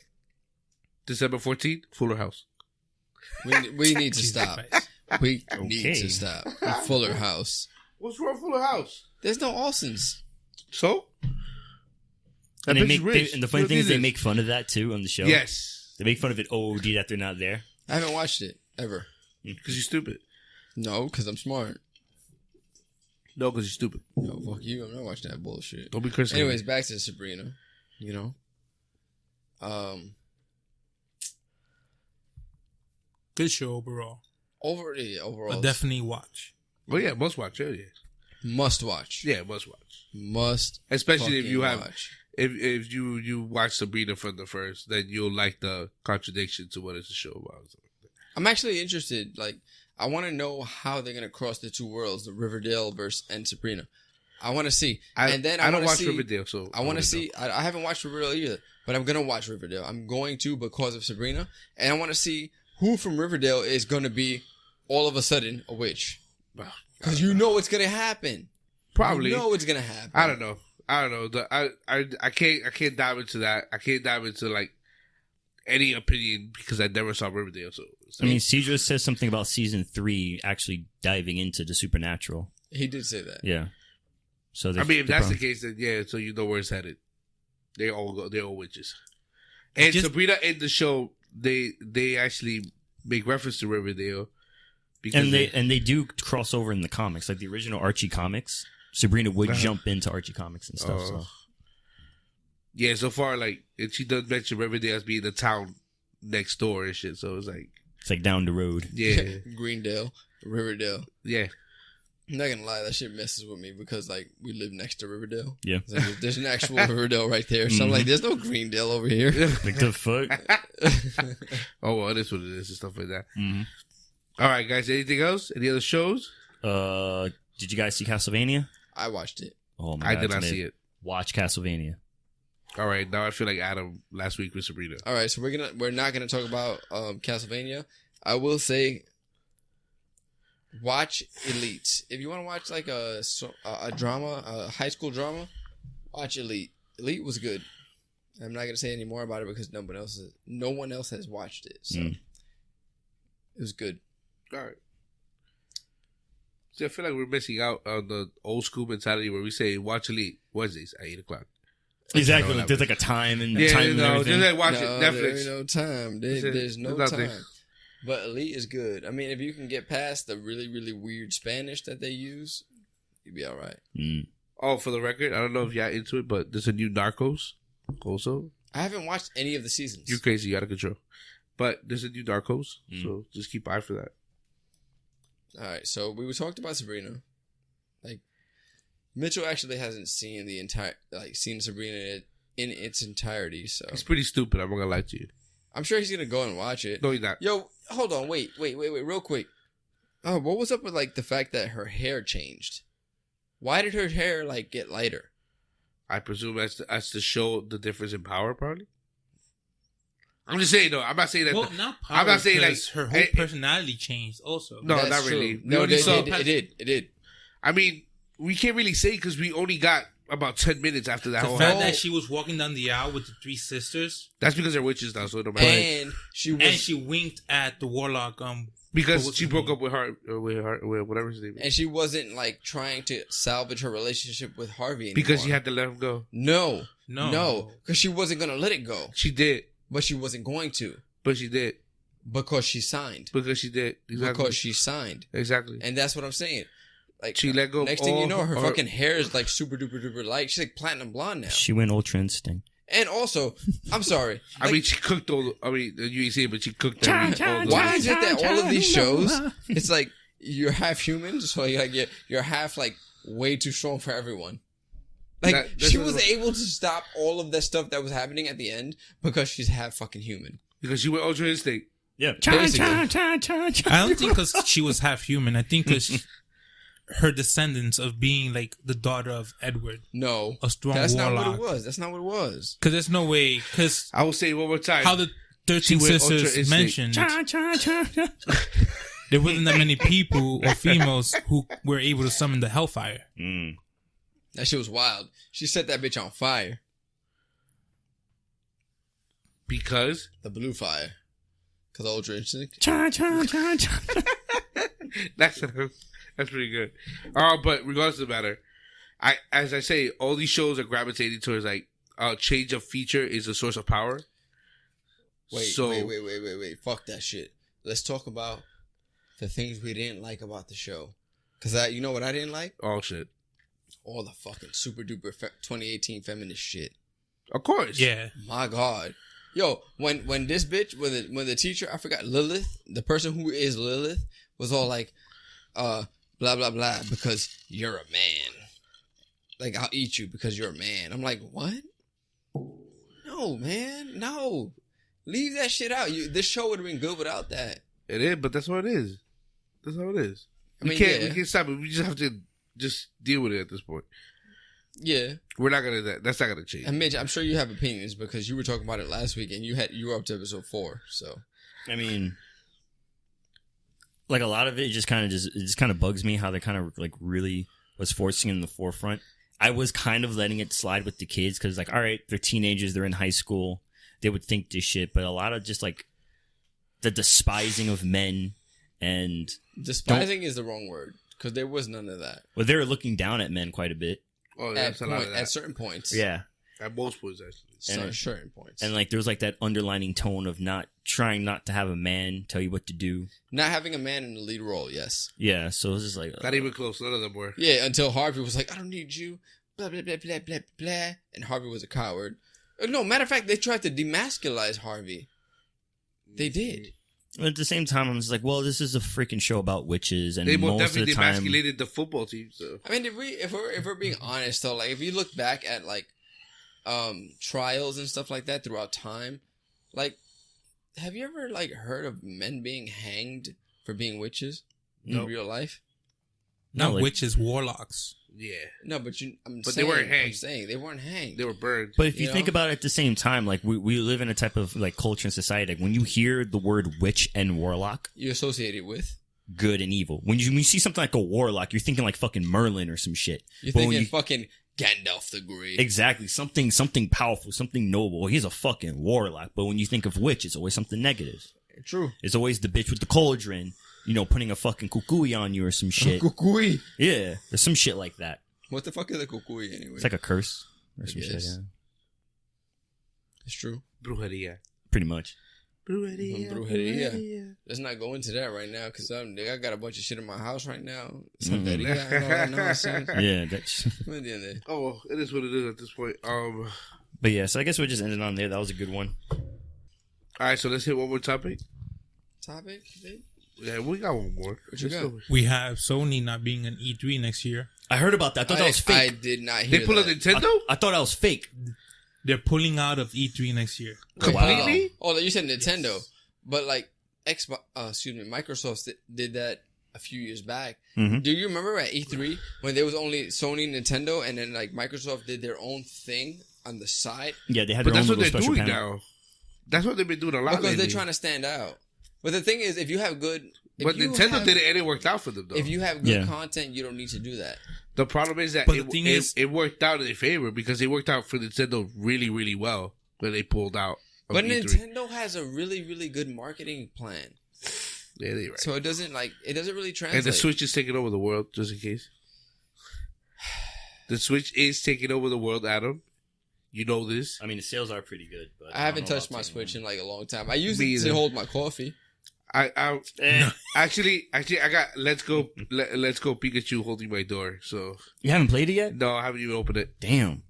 December 14th, Fuller House. We need to stop. We Okay. need to stop. Fuller House. What's wrong with Fuller House? There's no Alsons. So? And, That they bitch make, is rich. and the funny You thing is know they this. make fun of that too on the show. Yes. They make fun of it OD that they're not there. I haven't watched it ever. Because you're stupid. No, because I'm smart. No, because you're stupid. No, fuck you. I'm not watching that bullshit. Don't be cursing. Anyways, back to Sabrina. You know? Good show overall. Overall. But definitely watch. Well, yeah, must watch. Yeah. Must watch. Yeah, must watch. Must. Especially if you have, watch. if you watch Sabrina from the first, then you'll like the contradiction to what it's a show about. I'm actually interested. Like, I want to know how they're gonna cross the two worlds, the Riverdale and Sabrina. I want to see. And then I don't watch see, Riverdale, so I want to see. I haven't watched Riverdale either, but I'm gonna watch Riverdale. I'm going to because of Sabrina, and I want to see who from Riverdale is gonna be all of a sudden a witch. Because you know it's gonna happen. Probably. You know it's gonna happen. I don't know. I can't dive into that. I can't dive into like any opinion because I never saw Riverdale. So I mean, Cedra says something about season 3 actually diving into the supernatural. He did say that. Yeah. So I mean, if that's the case, then yeah. So you know where it's headed. They're all witches. And Sabrina in the show, they actually make reference to Riverdale. And they do cross over in the comics, like the original Archie comics. Sabrina would jump into Archie comics and stuff. So yeah, so far like and she does mention Riverdale as being the town next door and shit. So it's like down the road. Yeah, Greendale, Riverdale. Yeah, I'm not gonna lie, that shit messes with me because like we live next to Riverdale. Yeah, like, there's an actual Riverdale right there. So I'm like, there's no Greendale over here. Like the fuck. Oh well, it is what it is and stuff like that. Mm-hmm. All right, guys. Anything else? Any other shows? Did you guys see Castlevania? I watched it. Oh my I god, did not see it. Watch Castlevania. All right, now I feel like Adam last week with Sabrina. All right, so we're not gonna talk about Castlevania. I will say, watch Elite. If you want to watch like a drama, a high school drama, watch Elite. Elite was good. I'm not gonna say any more about it because no one else has watched it. So it was good. All right. See, I feel like we're missing out on the old school mentality where we say watch Elite Wednesdays at 8:00. Exactly. Like, there's like a time and yeah, time and everything. Just like watch it. No, Netflix. there's no time. There's no nothing. time. But Elite is good. I mean, if you can get past the really, really weird Spanish that they use, you'll be all right. Oh, for the record, I don't know if you're into it, but there's a new Narcos also. I haven't watched any of the seasons. You're crazy. You're out of control. But there's a new Narcos, so just keep eye for that. All right, so we talked about Sabrina. Like, Mitchell actually hasn't seen seen Sabrina in its entirety. So it's pretty stupid. I'm not gonna lie to you. I'm sure he's gonna go and watch it. No, he's not. Yo, hold on, wait, real quick. Oh, what was up with like the fact that her hair changed? Why did her hair like get lighter? I presume that's to show the difference in power, probably. I'm just saying, though. I'm not saying that. Well, not power. I'm not saying like her whole personality changed. Also, no, That's not true. really. No, it did. I mean, we can't really say because we only got about 10 minutes after that the whole. fact that she was walking down the aisle with the three sisters. That's because they're witches now, so it don't matter. And she winked at the warlock. Because she broke up with whatever his name is. And she wasn't like trying to salvage her relationship with Harvey anymore. Because she had to let him go. No, because she wasn't gonna let it go. She did, but she wasn't going to. But she did because she signed. Because she did exactly. Because she signed exactly. And that's what I'm saying. Like she let go. Next thing you know, her fucking hair is like super duper duper light. She's like platinum blonde now. She went Ultra Instinct. And also, I'm sorry. I mean, she cooked all. You ain't see it, but she cooked everything. Why is it that all of these shows, it's like you're half human, so you're half like way too strong for everyone. Like she was able to stop all of that stuff that was happening at the end because she's half fucking human. Because she went Ultra Instinct. Yeah, basically. I don't think because she was half human. I think because her descendants of being like the daughter of Edward. No, a strong that's warlock. not what it was. That's not what it was. Because there's no way. Because I will say it one more time. How the 13 sisters mentioned, there wasn't that many people or females who were able to summon the hellfire. That shit was wild. She set that bitch on fire. Because the blue fire. Because Ultra Instinct. That's pretty good. But regardless of the matter, as I say, all these shows are gravitating towards like change of feature is a source of power. Wait. Fuck that shit. Let's talk about the things we didn't like about the show. Because you know what I didn't like? All shit. All the fucking super duper 2018 feminist shit. Of course. Yeah. My God. Yo, when this bitch, when the teacher, I forgot, Lilith, the person who is Lilith, was all like, blah, blah, blah, because you're a man. Like, I'll eat you because you're a man. I'm like, what? No, man. No. Leave that shit out. This show would have been good without that. It is, but that's what it is. That's how it is. We can't stop it. We just have to just deal with it at this point. Yeah. We're not going to, that's not going to change. And Mitch, I'm sure you have opinions because you were talking about it last week and you were up to episode 4, so. I mean, like a lot of it just kind of bugs me how they kind of like really was forcing it in the forefront. I was kind of letting it slide with the kids because like, all right, they're teenagers, they're in high school, they would think this shit, but a lot of just like the despising of men and despising is the wrong word because there was none of that. Well, they were looking down at men quite a bit. Oh, yeah, at certain points. Yeah. At most points, actually. At certain points. And like there was like that underlining tone of not trying not to have a man tell you what to do. Not having a man in the lead role, yes. Yeah, so it was just like... Not even close, none of them were. Yeah, until Harvey was like, I don't need you, blah, blah, blah, blah, blah, blah. And Harvey was a coward. No, matter of fact, they tried to demasculize Harvey. They did. At the same time, I'm just like, well, this is a freaking show about witches, and they most most of definitely the time, demasculated the football team. So I mean, if we're being honest though, like if you look back at like trials and stuff like that throughout time, like have you ever like heard of men being hanged for being witches in real life? Not like, witches, warlocks. Yeah. No, but they weren't hanged. I'm saying they weren't hanged. They were burned. But if you think about it at the same time, like we live in a type of like culture and society. Like when you hear the word witch and warlock, you associate it with good and evil. When you see something like a warlock, you're thinking like fucking Merlin or some shit. You're thinking fucking Gandalf the Grey. Exactly. Something powerful, something noble. He's a fucking warlock. But when you think of witch, it's always something negative. True. It's always the bitch with the cauldron, you know, putting a fucking kukui on you or some shit. Kukui? Yeah. There's some shit like that. What the fuck is a kukui anyway? It's like a curse or some shit, yeah. It's true. Brujeria. Pretty much. Brujeria. Let's not go into that right now because I got a bunch of shit in my house right now. Santeria and all that nonsense. Yeah, that's... Oh, it is what it is at this point. But yeah, so I guess we'll just end it on there. That was a good one. All right, so let's hit one more topic. Topic? Yeah, we got one more. What you got? We have Sony not being an E3 next year. I heard about that. I thought that was fake. I did not hear They pull that. a Nintendo? I thought that was fake. They're pulling out of E3 next year. Completely? Oh, you said Nintendo, but like Microsoft did that a few years back. Mm-hmm. Do you remember at E3 when there was only Sony, Nintendo, and then like Microsoft did their own thing on the side? Yeah, they had But their that's own what little they're special doing panel. now. That's what they've been doing a lot Because lately. they're trying to stand out. But the thing is, if you have good... But Nintendo did it and it worked out for them, though. If you have good Yeah. content, you don't need to do that. The problem is that But the thing is- it worked out in their favor because it worked out for Nintendo really, really well when they pulled out of But E3. Nintendo has a really, really good marketing plan. Yeah, they're right. So it doesn't really translate. And the Switch is taking over the world, just in case. The Switch is taking over the world, Adam. You know this. I mean, the sales are pretty good. But I haven't don't know touched about my taking Switch them. in like a long time. I use Me it to either. hold my coffee. I Eh. actually I got let's go Pikachu holding my door. So You haven't played it yet? no, I haven't even opened it. Damn.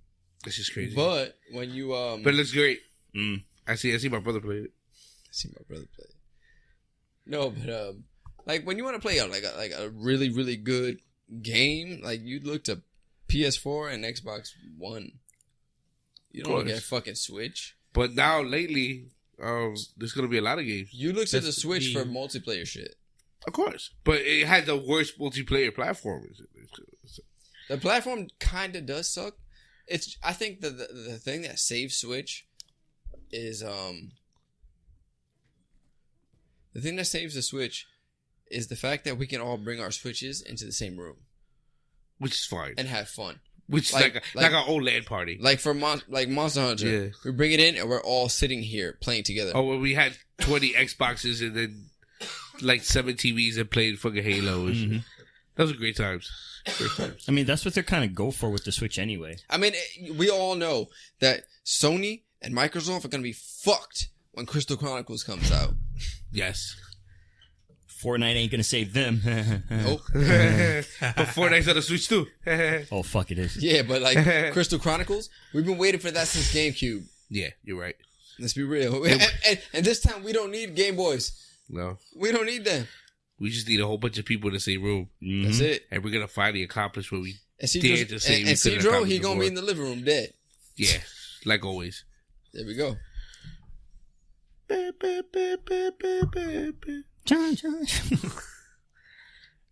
This is crazy. But when you But it looks great. Mm. I see my brother play it. I see my brother play. No, but like when you want to play like a really, really good game, like you look to PS4 and Xbox One. You don't course. get a fucking Switch. But now lately, there's gonna be a lot of games. You look to the That's Switch the- for multiplayer shit. Of course. But it has the worst multiplayer platform. The platform kind of does suck. I think the thing that saves Switch is the thing that saves the Switch is the fact that we can all bring our Switches into the same room Which is fine. and have fun. Which is like- like an old LAN party. Like for Monster Hunter, Yeah. we bring it in and we're all sitting here playing together. Oh, well, we had 20 Xboxes and then like 7 TVs and played fucking Halo. And shit. Those were great times. Great times. I mean, that's what they're kind of go for with the Switch anyway. I mean, we all know that Sony and Microsoft are gonna be fucked when Crystal Chronicles comes out. Yes. Fortnite ain't gonna save them. Nope. But Fortnite's on the Switch too. Oh fuck, it is. Yeah, but like Crystal Chronicles, we've been waiting for that since GameCube. Yeah, you're right. Let's be real. And this time we don't need Game Boys. No. We don't need them. We just need a whole bunch of people in the same room. That's it. And we're going to finally accomplish what we And dare to say we couldn't Cedro, accomplish he gonna be before. in the living room dead. Yeah, like always. There we go.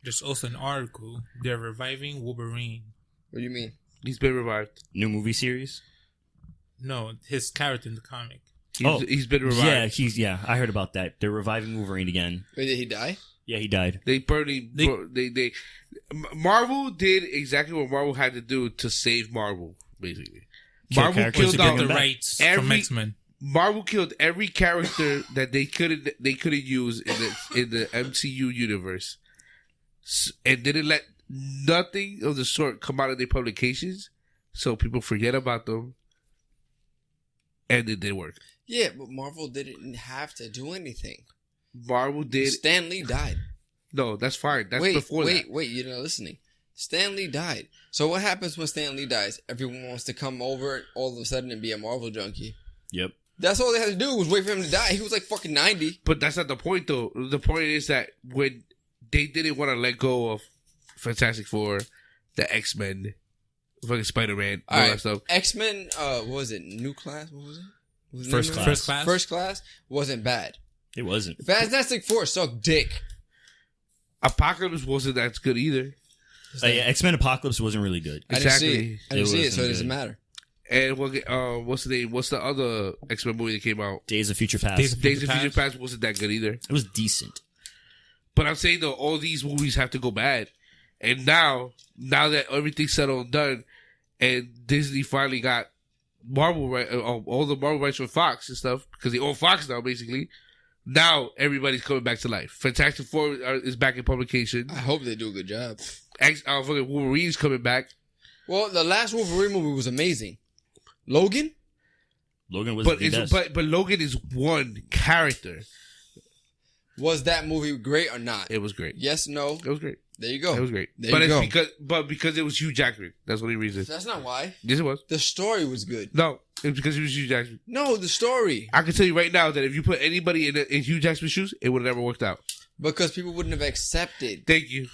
There's also an article. They're reviving Wolverine. What do you mean? He's been revived. New movie series. No, his character in the comic. He's been revived. Yeah, I heard about that. They're reviving Wolverine again. Wait, did he die? Yeah, he died. Marvel did exactly what Marvel had to do to save Marvel, basically. Kill Marvel characters killed to get out them The back. rights from every X-Men. Marvel killed every character that they couldn't use in the MCU universe, and didn't let nothing of the sort come out of their publications, so people forget about them, and it did work. Yeah, but Marvel didn't have to do anything. Marvel did. Stan Lee died. No, that's fine. That's wait, before that. Wait, you're not listening. Stan Lee died. So what happens when Stan Lee dies? Everyone wants to come over all of a sudden and be a Marvel junkie. Yep. That's all they had to do was wait for him to die. He was like fucking 90. But that's not the point, though. The point is that when they didn't want to let go of Fantastic Four, the X-Men, fucking Spider-Man, all that stuff. X-Men, what was it? New Class? What was it? What was the First name of Class. it? First Class? First Class wasn't bad. It wasn't. Fantastic Four sucked dick. Apocalypse wasn't that good either. Yeah, X-Men Apocalypse wasn't really good. I didn't see Exactly. it. I didn't see it, so it wasn't doesn't good. matter. And what's the name? What's the other X-Men movie that came out? Days of Future Past. Days of Days of Future Past wasn't that good either. It was decent. But I'm saying though, all these movies have to go bad. And now that everything's settled and done, and Disney finally got Marvel right, all the Marvel rights from Fox and stuff, because they own Fox now, basically. Now everybody's coming back to life. Fantastic Four is back in publication. I hope they do a good job. Fucking Wolverine's coming back. Well, the last Wolverine movie was amazing. Logan? Logan was But the best. but Logan is one character. Was that movie great or not? It was great. Yes, no. It was great. There you go. It was great. There But you it's go. because it was Hugh Jackman. That's the only reason. That's not why. Yes, it was. The story was good. No, it's because it was Hugh Jackman. No, the story. I can tell you right now that if you put anybody in Hugh Jackman's shoes, it would have never worked out. Because people wouldn't have accepted. Thank you.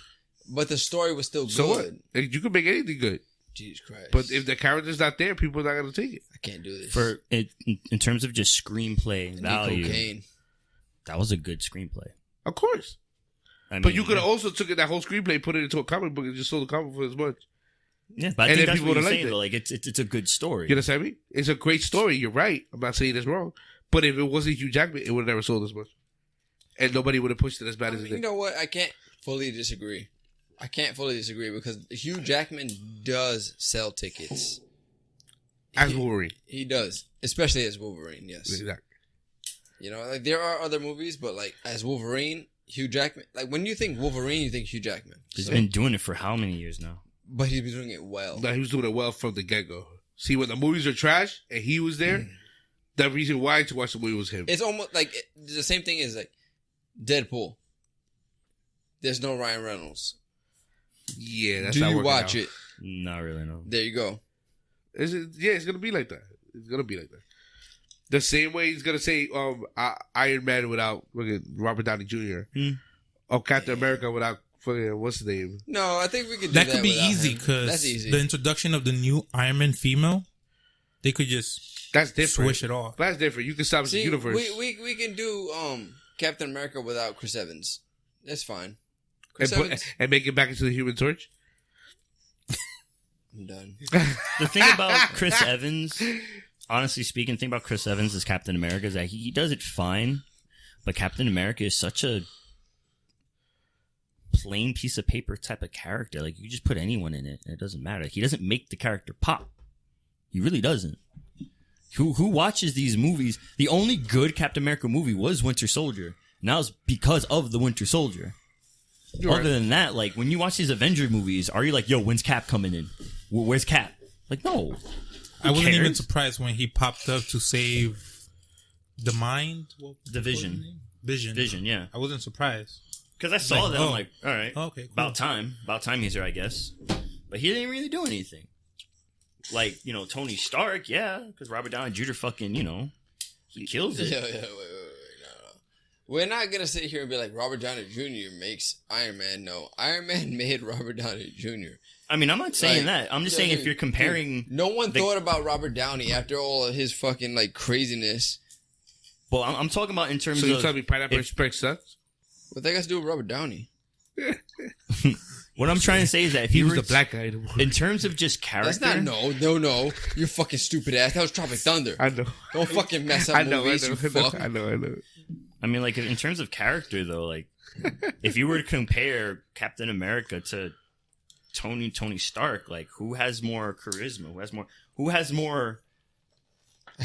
But the story was still So what? good. You can make anything good. Jesus Christ. But if the character's not there, people are not going to take it. I can't do this. For it, in terms of just screenplay I need value, cocaine. that was a good screenplay. Of course. I mean, But you could have also took that whole screenplay, put it into a comic book, and just sold the comic for as much. yeah, but I and think then that's people what you're would've saying. liked Though. Like it's a good story. You understand me? It's a great story. You're right. I'm not saying it's wrong. But if it wasn't Hugh Jackman, it would have never sold as much. And nobody would have pushed it as bad as it You did. know what? I can't fully disagree. Because Hugh Jackman does sell tickets. As Wolverine. He does. Especially as Wolverine, yes. Exactly. You know, like there are other movies, but like as Wolverine, Hugh Jackman, like when you think Wolverine, you think Hugh Jackman. He's been doing it for how many years now? But he's been doing it well. No, he was doing it well from the get-go. See, when the movies are trash and he was there, the reason why to watch the movie was him. It's almost like the same thing as like Deadpool. There's no Ryan Reynolds. Yeah, that's Do not you working watch out. it? Not really. No. There you go. It's gonna be like that. It's gonna be like that. The same way he's gonna say Iron Man without fucking Robert Downey Jr. Or Captain America without fucking what's his name? No, I think we could do That that. could be without easy him. because That's easy. the introduction of the new Iron Man female, they could just That's different. switch it off. That's different. You can stop the See, universe. we can do Captain America without Chris Evans. That's fine. and, Chris Evans. and make it back into the Human Torch. I'm done. The thing about Chris Evans, honestly speaking, the thing about Chris Evans as Captain America is that he does it fine, but Captain America is such a plain piece of paper type of character. Like, you just put anyone in it, and it doesn't matter. He doesn't make the character pop. He really doesn't. Who watches these movies? The only good Captain America movie was Winter Soldier. And that was because of the Winter Soldier. Other than that, like, when you watch these Avenger movies, are you like, yo, when's Cap coming in? Where's Cap? Like, no. I wasn't cares? even surprised when he popped up to save the mind. The Vision. Vision, yeah. I wasn't surprised. Because I saw that, I'm like, all right. Okay, cool. About time he's here, I guess. But he didn't really do anything. Like, Tony Stark, yeah, because Robert Downey Jr. fucking, he kills it. Wait, no. We're not gonna sit here and be like Robert Downey Jr. makes Iron Man. No, Iron Man made Robert Downey Jr. I mean, I'm not saying that. I'm just saying if you're comparing... No one thought about Robert Downey after all of his fucking, like, craziness. Well, I'm talking about in terms So of... you tell me Pineapple Express sucks? What that got to do with Robert Downey? What I'm trying to say is that if He you was were... the black guy. In terms of just character... That's not... No. You fucking stupid ass. That was Tropic Thunder. I know. Don't fucking mess up movies, you fuck. I know. I mean, like, in terms of character, though, like, if you were to compare Captain America to Tony Stark, like, who has more charisma?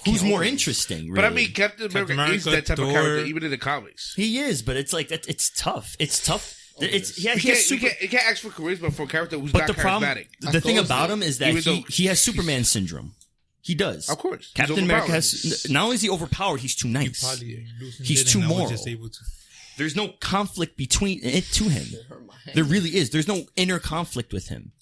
Who's more interesting, really? But I mean, Captain America is that type of Thor. character, even in the comics. He is, but it's like, it's tough. It's tough. He You has can't ask for charisma for a character who's but not the problem, charismatic. the thing about him is that Even though he has Superman syndrome. He does. Of course. He's Captain America overpowered. has... Not only is he overpowered, he's too nice. Probably He's too moral. Just able to. There's no conflict between it to him. There really is. There's no inner conflict with him.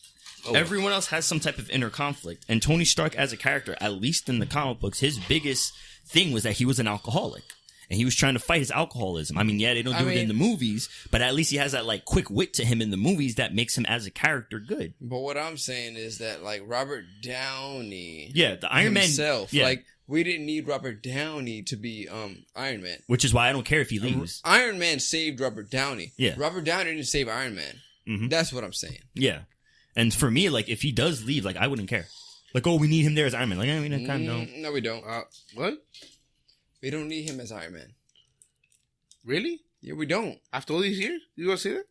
Everyone else has some type of inner conflict. And Tony Stark as a character, at least in the comic books, his biggest thing was that he was an alcoholic. And he was trying to fight his alcoholism. I mean, yeah, they don't do it in the movies, but at least he has that, like, quick wit to him in the movies that makes him as a character good. But what I'm saying is that, like, Robert Downey... Yeah, the Iron himself, Man... Yeah. Like, we didn't need Robert Downey to be Iron Man. Which is why I don't care if he leaves. Iron Man saved Robert Downey. Yeah. Robert Downey didn't save Iron Man. Mm-hmm. That's what I'm saying. Yeah. And for me, like, if he does leave, like, I wouldn't care. Like, oh, we need him there as Iron Man. Like, I mean, I kind of don't. No, we don't. What? We don't need him as Iron Man. Really? Yeah, we don't. After all these years? You gonna say that?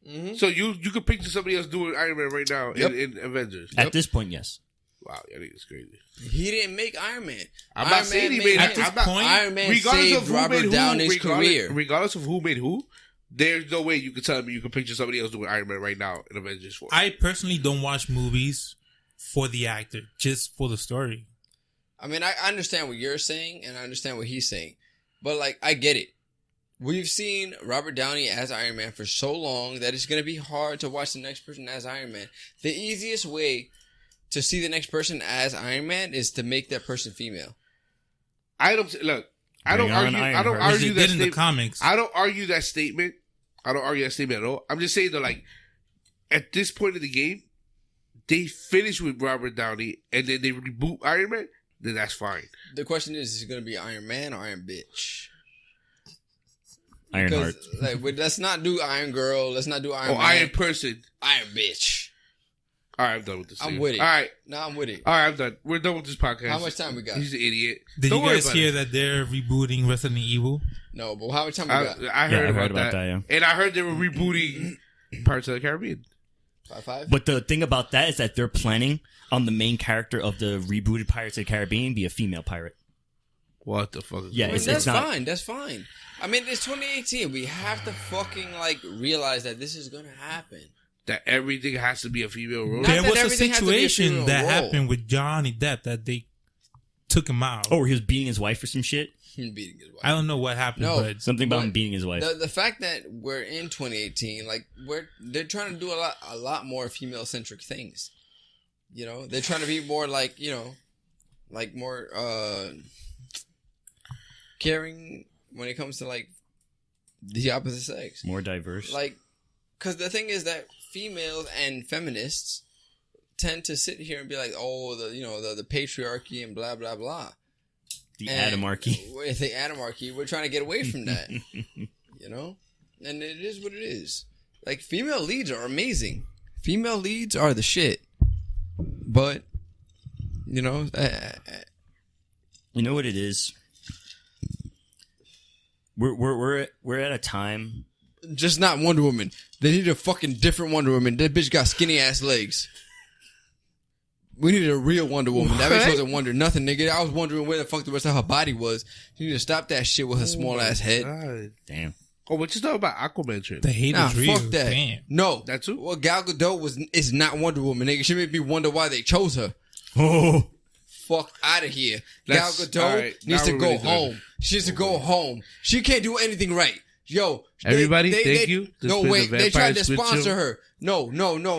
Mm-hmm. So you could picture somebody else doing Iron Man right now in Avengers? At this point, yes. Wow, I think it's crazy. He didn't make Iron Man. I'm Iron not saying he Man made made it. him. I'm not, Iron Man regardless saved of who Robert made who, Downey's career. Regardless of who made who, there's no way you could tell me you could picture somebody else doing Iron Man right now in Avengers 4. I personally don't watch movies for the actor, just for the story. I mean, I understand what you're saying, and I understand what he's saying. But, like, I get it. We've seen Robert Downey as Iron Man for so long that it's going to be hard to watch the next person as Iron Man. The easiest way to see the next person as Iron Man is to make that person female. I don't argue that in the comics. I don't argue that statement. I don't argue that statement at all. I'm just saying that, like, at this point of the game, they finish with Robert Downey and then they reboot Iron Man, then that's fine. The question is it going to be Iron Man or Iron Bitch? Ironheart. Like, let's not do Iron Girl. Let's not do Iron Man. Iron Person. Iron Bitch. All right, I'm done with this. I'm with it. All right. No, I'm with it. All right, I'm done. We're done with this podcast. How much time we got? He's an idiot. Did Don't you worry guys about hear it. that they're rebooting Resident Evil? No, but how much time we got? I heard about that. Yeah. And I heard they were rebooting Pirates of the Caribbean. 5-5? But the thing about that is that they're planning on the main character of the rebooted Pirates of the Caribbean be a female pirate. What the fuck? Yeah, that's it's not fine. That's fine. I mean, it's 2018. We have to fucking realize that this is gonna happen. That everything has to be a female role. There that was a everything has to be a situation female that role. happened with Johnny Depp that they took him out. Oh, he was beating his wife or some shit? Him beating his wife. I don't know what happened, No. but Something about But him beating his wife. The fact that we're in 2018, they're trying to do a lot more female centric things. You know, they're trying to be more more caring when it comes to the opposite sex. More diverse. Because the thing is that females and feminists tend to sit here and be like, oh, the patriarchy and blah blah blah. The Adamarchy. The Adamarchy. We're trying to get away from that. You know? And it is what it is. Female leads are amazing. Female leads are the shit. But, you know... you know what it is? We're at a time... Just not Wonder Woman. They need a fucking different Wonder Woman. That bitch got skinny ass legs. We need a real Wonder Woman. That bitch wasn't Wonder nothing, nigga. I was wondering where the fuck the rest of her body was. You need to stop that shit with her small ass head. God. Damn. Oh, but just talk about Aquaman trip. the hate Nah, is real. fuck that. Damn. No. That too? Well, Gal Gadot is not Wonder Woman, nigga. She made me wonder why they chose her. Oh. Fuck out of here. That's- Gal Gadot all right, needs now to we're go really done. home. She needs to go home. She can't do anything right. Yo, Everybody, thank you. This No, been wait, the they tried to Vampire Squid sponsor Show. her. No.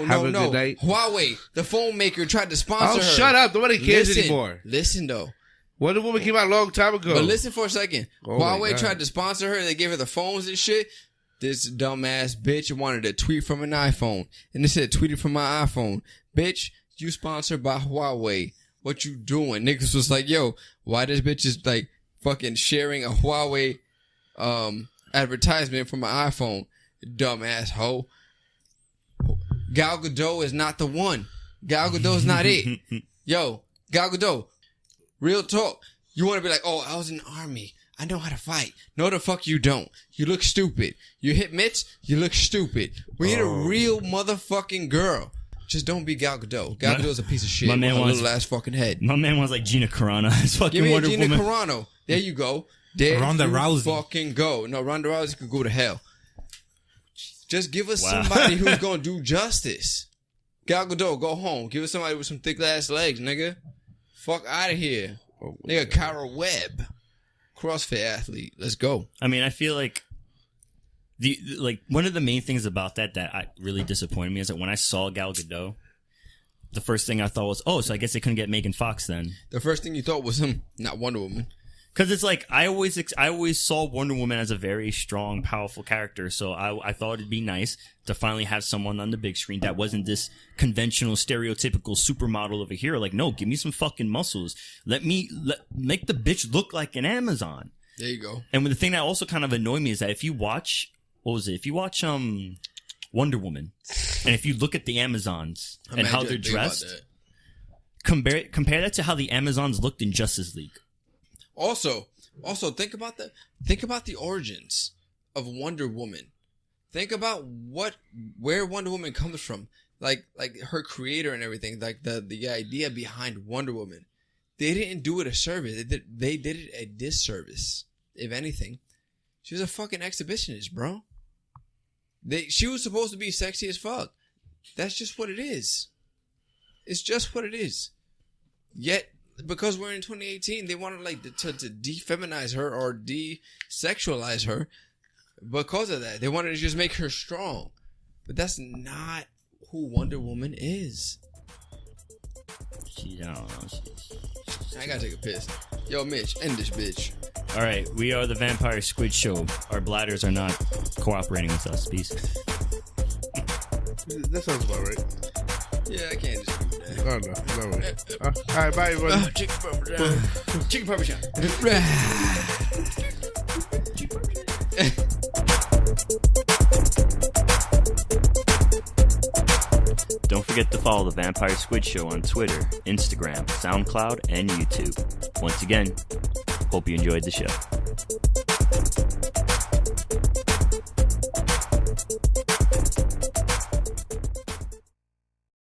Have a good night. Huawei, the phone maker, tried to sponsor Oh, her. shut up. Nobody cares Listen, anymore. Listen, though. Wonder Woman came out a long time ago. But listen for a second. Oh my Huawei God. tried to sponsor her. They gave her the phones and shit. This dumbass bitch wanted a tweet from an iPhone. And it said, tweeted from my iPhone. Bitch, you sponsored by Huawei. What you doing? Niggas was like, yo, why this bitch is fucking sharing a Huawei advertisement from my iPhone? Dumbass hoe. Gal Gadot is not the one. Gal Gadot is not it. Yo, Gal Gadot, real talk. You want to be like, oh, I was in the army. I know how to fight. No, the fuck you don't. You look stupid. You hit Mitch, you look stupid. We need a real motherfucking girl. Just don't be Gal Gadot. Gal Gadot's a piece of shit. My man with a wants- little ass fucking head. My man wants Gina Carano. His fucking Give me a Wonder Gina Woman. Carano. There you go. There Ronda you Rousey. fucking go. No, Ronda Rousey could go to hell. Just give us Wow. somebody who's gonna do justice. Gal Gadot, go home. Give us somebody with some thick ass legs, nigga. Fuck out of here. Nigga, Kyra Webb. CrossFit athlete. Let's go. I mean, I feel like one of the main things about that really disappointed me is that when I saw Gal Gadot, the first thing I thought was, oh, so I guess they couldn't get Megan Fox then. The first thing you thought was him, not Wonder Woman. Because it's like I always saw Wonder Woman as a very strong, powerful character. So I thought it'd be nice to finally have someone on the big screen that wasn't this conventional, stereotypical supermodel of a hero. Like, no, give me some fucking muscles. Make the bitch look like an Amazon. There you go. And the thing that also kind of annoyed me is that if you watch, If you watch Wonder Woman, and if you look at the Amazons and how they're dressed, compare that to how the Amazons looked in Justice League. Also, think about the origins of Wonder Woman. Think about where Wonder Woman comes from, like her creator and everything, like the idea behind Wonder Woman. They didn't do it a service. They did it a disservice. If anything, she was a fucking exhibitionist, bro. She was supposed to be sexy as fuck. That's just what it is. It's just what it is. Yet, because we're in 2018, they wanted to defeminize her or desexualize her. Because of that, they wanted to just make her strong. But that's not who Wonder Woman is. I don't know. I gotta take a piss. Yo, Mitch, end this bitch. All right, we are the Vampire Squid Show. Our bladders are not cooperating with us. Peace. That sounds about right. Yeah, I can't dispute that. Oh, no way. All right, bye, everybody. Chicken parmesan. Don't forget to follow the Vampire Squid Show on Twitter, Instagram, SoundCloud, and YouTube. Once again, hope you enjoyed the show.